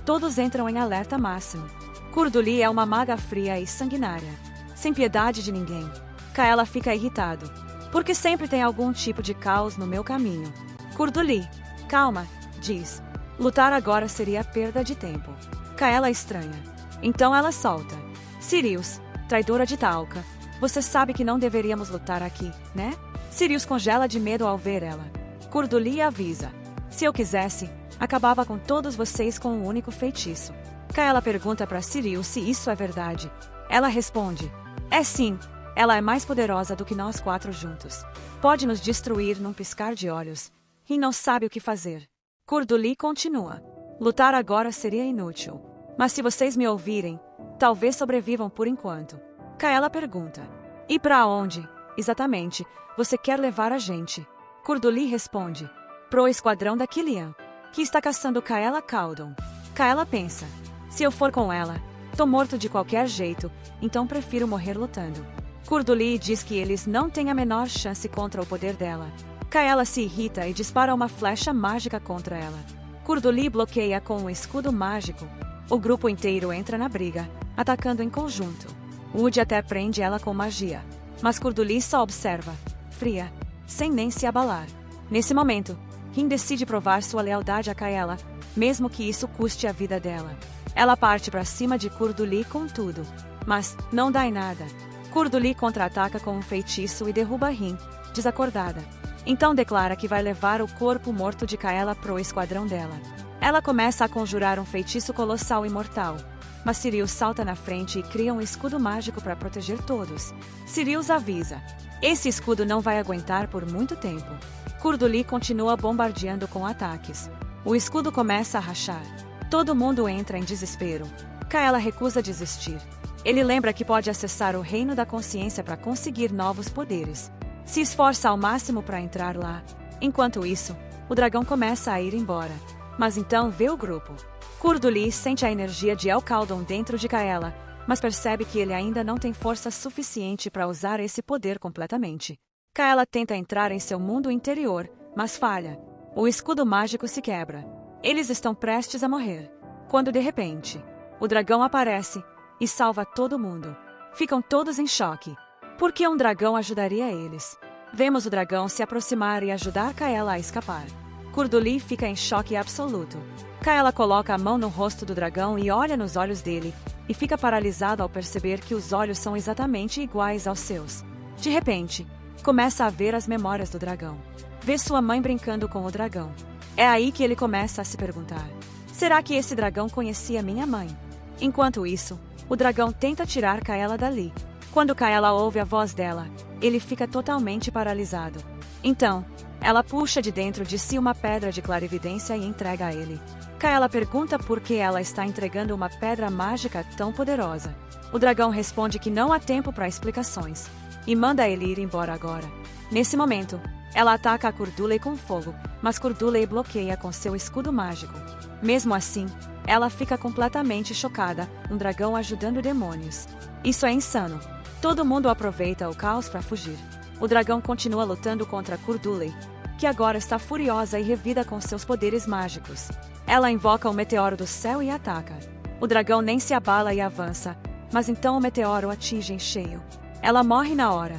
todos entram em alerta máximo. Curduli é uma maga fria e sanguinária, sem piedade de ninguém. Kaela fica irritado, porque sempre tem algum tipo de caos no meu caminho. Curduli: calma, diz. Lutar agora seria perda de tempo. Kaela estranha. Então ela solta: Sirius, traidora de Talca, você sabe que não deveríamos lutar aqui, né? Sirius congela de medo ao ver ela. Curduli avisa: se eu quisesse, acabava com todos vocês com um único feitiço. Kaela pergunta para Sirius se isso é verdade. Ela responde: é sim, ela é mais poderosa do que nós 4 juntos. Pode nos destruir num piscar de olhos. Rin não sabe o que fazer. Curduli continua: lutar agora seria inútil. Mas se vocês me ouvirem, talvez sobrevivam por enquanto. Kaela pergunta: e para onde, exatamente, você quer levar a gente? Curduli responde: pro esquadrão da Killian, que está caçando Kaela Caldon. Kaela pensa: se eu for com ela, tô morto de qualquer jeito, então prefiro morrer lutando. Curduli diz que eles não têm a menor chance contra o poder dela. Kaela se irrita e dispara uma flecha mágica contra ela. Curduli bloqueia com um escudo mágico. O grupo inteiro entra na briga, atacando em conjunto. Woody até prende ela com magia, mas Curduli só observa, fria, sem nem se abalar. Nesse momento, Rin decide provar sua lealdade a Kaela, mesmo que isso custe a vida dela. Ela parte para cima de Curduli com tudo, mas não dá em nada. Curduli contra-ataca com um feitiço e derruba Rin, desacordada. Então declara que vai levar o corpo morto de Kaela pro esquadrão dela. Ela começa a conjurar um feitiço colossal imortal, mas Sirius salta na frente e cria um escudo mágico para proteger todos. Sirius avisa: esse escudo não vai aguentar por muito tempo. Curduli continua bombardeando com ataques. O escudo começa a rachar. Todo mundo entra em desespero. Kaela recusa desistir. Ele lembra que pode acessar o reino da consciência para conseguir novos poderes. Se esforça ao máximo para entrar lá. Enquanto isso, o dragão começa a ir embora. Mas então vê o grupo. Curduli sente a energia de El Caldon dentro de Kaela, mas percebe que ele ainda não tem força suficiente para usar esse poder completamente. Kaela tenta entrar em seu mundo interior, mas falha. O escudo mágico se quebra. Eles estão prestes a morrer, quando de repente, o dragão aparece e salva todo mundo. Ficam todos em choque. Por que um dragão ajudaria eles? Vemos o dragão se aproximar e ajudar Kaela a escapar. Curduli fica em choque absoluto. Kaela coloca a mão no rosto do dragão e olha nos olhos dele, e fica paralisado ao perceber que os olhos são exatamente iguais aos seus. De repente, começa a ver as memórias do dragão. Vê sua mãe brincando com o dragão. É aí que ele começa a se perguntar: será que esse dragão conhecia minha mãe? Enquanto isso, o dragão tenta tirar Kaela dali. Quando Kaela ouve a voz dela, ele fica totalmente paralisado. Então, ela puxa de dentro de si uma pedra de clarividência e entrega a ele. Kaela pergunta por que ela está entregando uma pedra mágica tão poderosa. O dragão responde que não há tempo para explicações e manda ele ir embora agora. Nesse momento, ela ataca a Curdulei com fogo, mas Curdulei bloqueia com seu escudo mágico. Mesmo assim, ela fica completamente chocada, um dragão ajudando demônios. Isso é insano. Todo mundo aproveita o caos para fugir. O dragão continua lutando contra Curdulei, que agora está furiosa e revida com seus poderes mágicos. Ela invoca o meteoro do céu e ataca. O dragão nem se abala e avança, mas então o meteoro atinge em cheio. Ela morre na hora.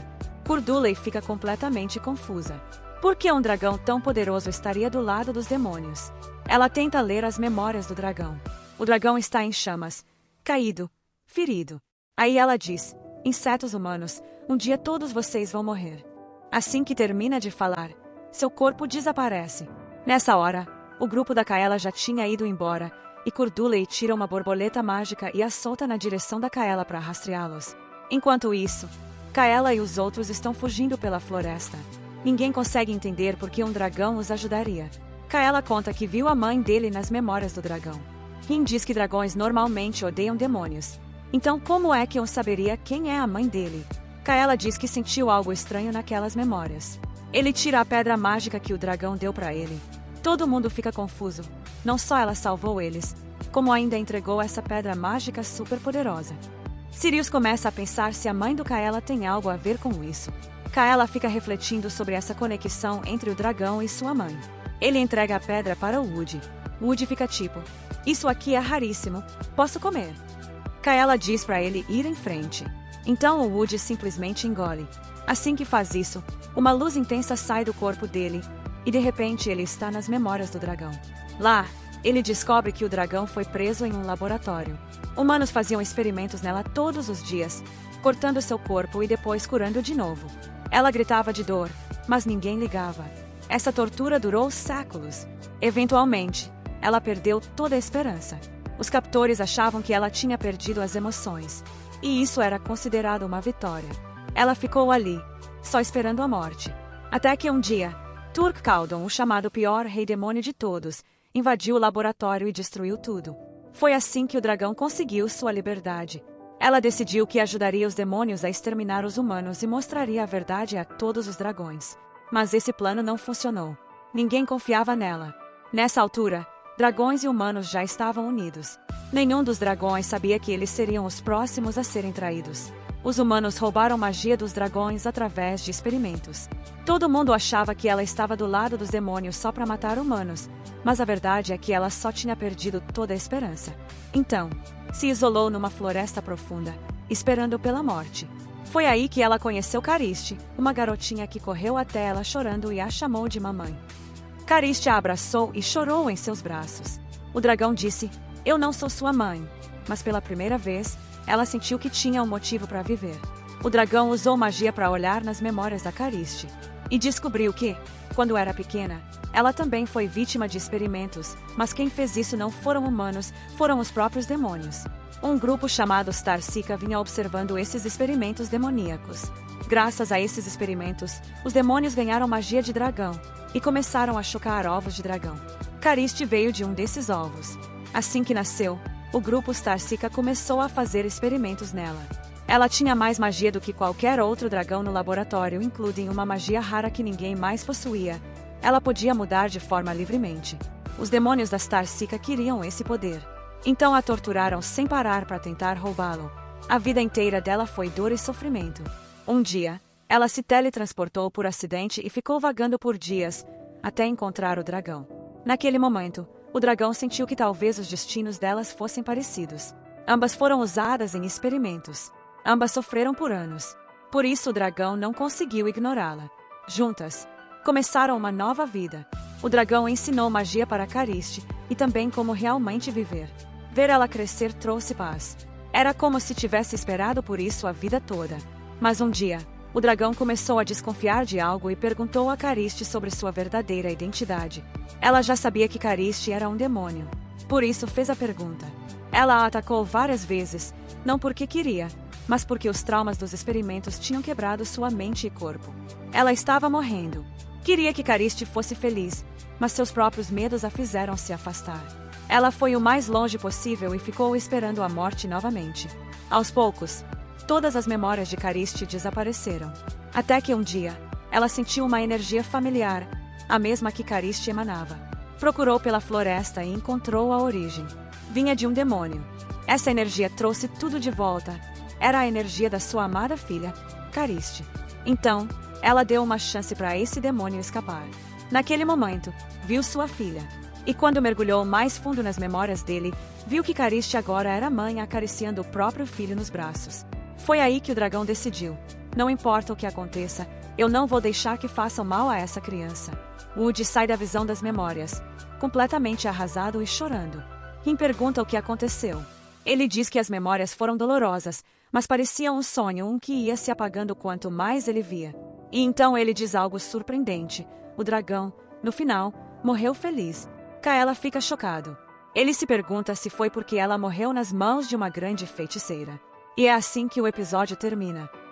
Curdulei fica completamente confusa. Por que um dragão tão poderoso estaria do lado dos demônios? Ela tenta ler as memórias do dragão. O dragão está em chamas, caído, ferido. Aí ela diz: insetos humanos, um dia todos vocês vão morrer. Assim que termina de falar, seu corpo desaparece. Nessa hora, o grupo da Kaela já tinha ido embora, e Curdulei tira uma borboleta mágica e a solta na direção da Kaela para rastreá-los. Enquanto isso, Kaela e os outros estão fugindo pela floresta. Ninguém consegue entender por que um dragão os ajudaria. Kaela conta que viu a mãe dele nas memórias do dragão. Rin diz que dragões normalmente odeiam demônios. Então como é que eu saberia quem é a mãe dele? Kaela diz que sentiu algo estranho naquelas memórias. Ele tira a pedra mágica que o dragão deu para ele. Todo mundo fica confuso. Não só ela salvou eles, como ainda entregou essa pedra mágica super poderosa. Sirius começa a pensar se a mãe do Kaela tem algo a ver com isso. Kaela fica refletindo sobre essa conexão entre o dragão e sua mãe. Ele entrega a pedra para o Woody. Woody fica tipo: isso aqui é raríssimo, posso comer? Kaela diz para ele ir em frente. Então o Woody simplesmente engole. Assim que faz isso, uma luz intensa sai do corpo dele, e de repente ele está nas memórias do dragão. Lá, ele descobre que o dragão foi preso em um laboratório. Humanos faziam experimentos nela todos os dias, cortando seu corpo e depois curando de novo. Ela gritava de dor, mas ninguém ligava. Essa tortura durou séculos. Eventualmente, ela perdeu toda a esperança. Os captores achavam que ela tinha perdido as emoções, e isso era considerado uma vitória. Ela ficou ali, só esperando a morte. Até que um dia, Turk Kaldon, o chamado pior rei demônio de todos, invadiu o laboratório e destruiu tudo. Foi assim que o dragão conseguiu sua liberdade. Ela decidiu que ajudaria os demônios a exterminar os humanos e mostraria a verdade a todos os dragões. Mas esse plano não funcionou. Ninguém confiava nela. Nessa altura, dragões e humanos já estavam unidos. Nenhum dos dragões sabia que eles seriam os próximos a serem traídos. Os humanos roubaram magia dos dragões através de experimentos. Todo mundo achava que ela estava do lado dos demônios só para matar humanos, mas a verdade é que ela só tinha perdido toda a esperança. Então, se isolou numa floresta profunda, esperando pela morte. Foi aí que ela conheceu Cariste, uma garotinha que correu até ela chorando e a chamou de mamãe. Cariste a abraçou e chorou em seus braços. O dragão disse: eu não sou sua mãe. Mas pela primeira vez, ela sentiu que tinha um motivo para viver. O dragão usou magia para olhar nas memórias da Cariste. E descobriu que, quando era pequena, ela também foi vítima de experimentos, mas quem fez isso não foram humanos, foram os próprios demônios. Um grupo chamado Starsika vinha observando esses experimentos demoníacos. Graças a esses experimentos, os demônios ganharam magia de dragão e começaram a chocar ovos de dragão. Cariste veio de um desses ovos. Assim que nasceu, o grupo Starsika começou a fazer experimentos nela. Ela tinha mais magia do que qualquer outro dragão no laboratório, incluindo uma magia rara que ninguém mais possuía. Ela podia mudar de forma livremente. Os demônios da Starsika queriam esse poder. Então a torturaram sem parar para tentar roubá-lo. A vida inteira dela foi dor e sofrimento. Um dia, ela se teletransportou por acidente e ficou vagando por dias, até encontrar o dragão. Naquele momento, o dragão sentiu que talvez os destinos delas fossem parecidos. Ambas foram usadas em experimentos. Ambas sofreram por anos. Por isso o dragão não conseguiu ignorá-la. Juntas, começaram uma nova vida. O dragão ensinou magia para Cariste e também como realmente viver. Ver ela crescer trouxe paz. Era como se tivesse esperado por isso a vida toda. Mas um dia, o dragão começou a desconfiar de algo e perguntou a Cariste sobre sua verdadeira identidade. Ela já sabia que Cariste era um demônio. Por isso fez a pergunta. Ela a atacou várias vezes, não porque queria, mas porque os traumas dos experimentos tinham quebrado sua mente e corpo. Ela estava morrendo. Queria que Cariste fosse feliz, mas seus próprios medos a fizeram se afastar. Ela foi o mais longe possível e ficou esperando a morte novamente. Aos poucos, todas as memórias de Cariste desapareceram. Até que um dia, ela sentiu uma energia familiar, a mesma que Cariste emanava. Procurou pela floresta e encontrou a origem. Vinha de um demônio. Essa energia trouxe tudo de volta. Era a energia da sua amada filha, Cariste. Então, ela deu uma chance para esse demônio escapar. Naquele momento, viu sua filha. E quando mergulhou mais fundo nas memórias dele, viu que Cariste agora era mãe acariciando o próprio filho nos braços. Foi aí que o dragão decidiu: não importa o que aconteça, eu não vou deixar que façam mal a essa criança. Woody sai da visão das memórias, completamente arrasado e chorando. Kim pergunta o que aconteceu. Ele diz que as memórias foram dolorosas, mas pareciam um sonho, que ia se apagando quanto mais ele via. E então ele diz algo surpreendente: o dragão, no final, morreu feliz. Kaela fica chocado. Ele se pergunta se foi porque ela morreu nas mãos de uma grande feiticeira. E é assim que o episódio termina.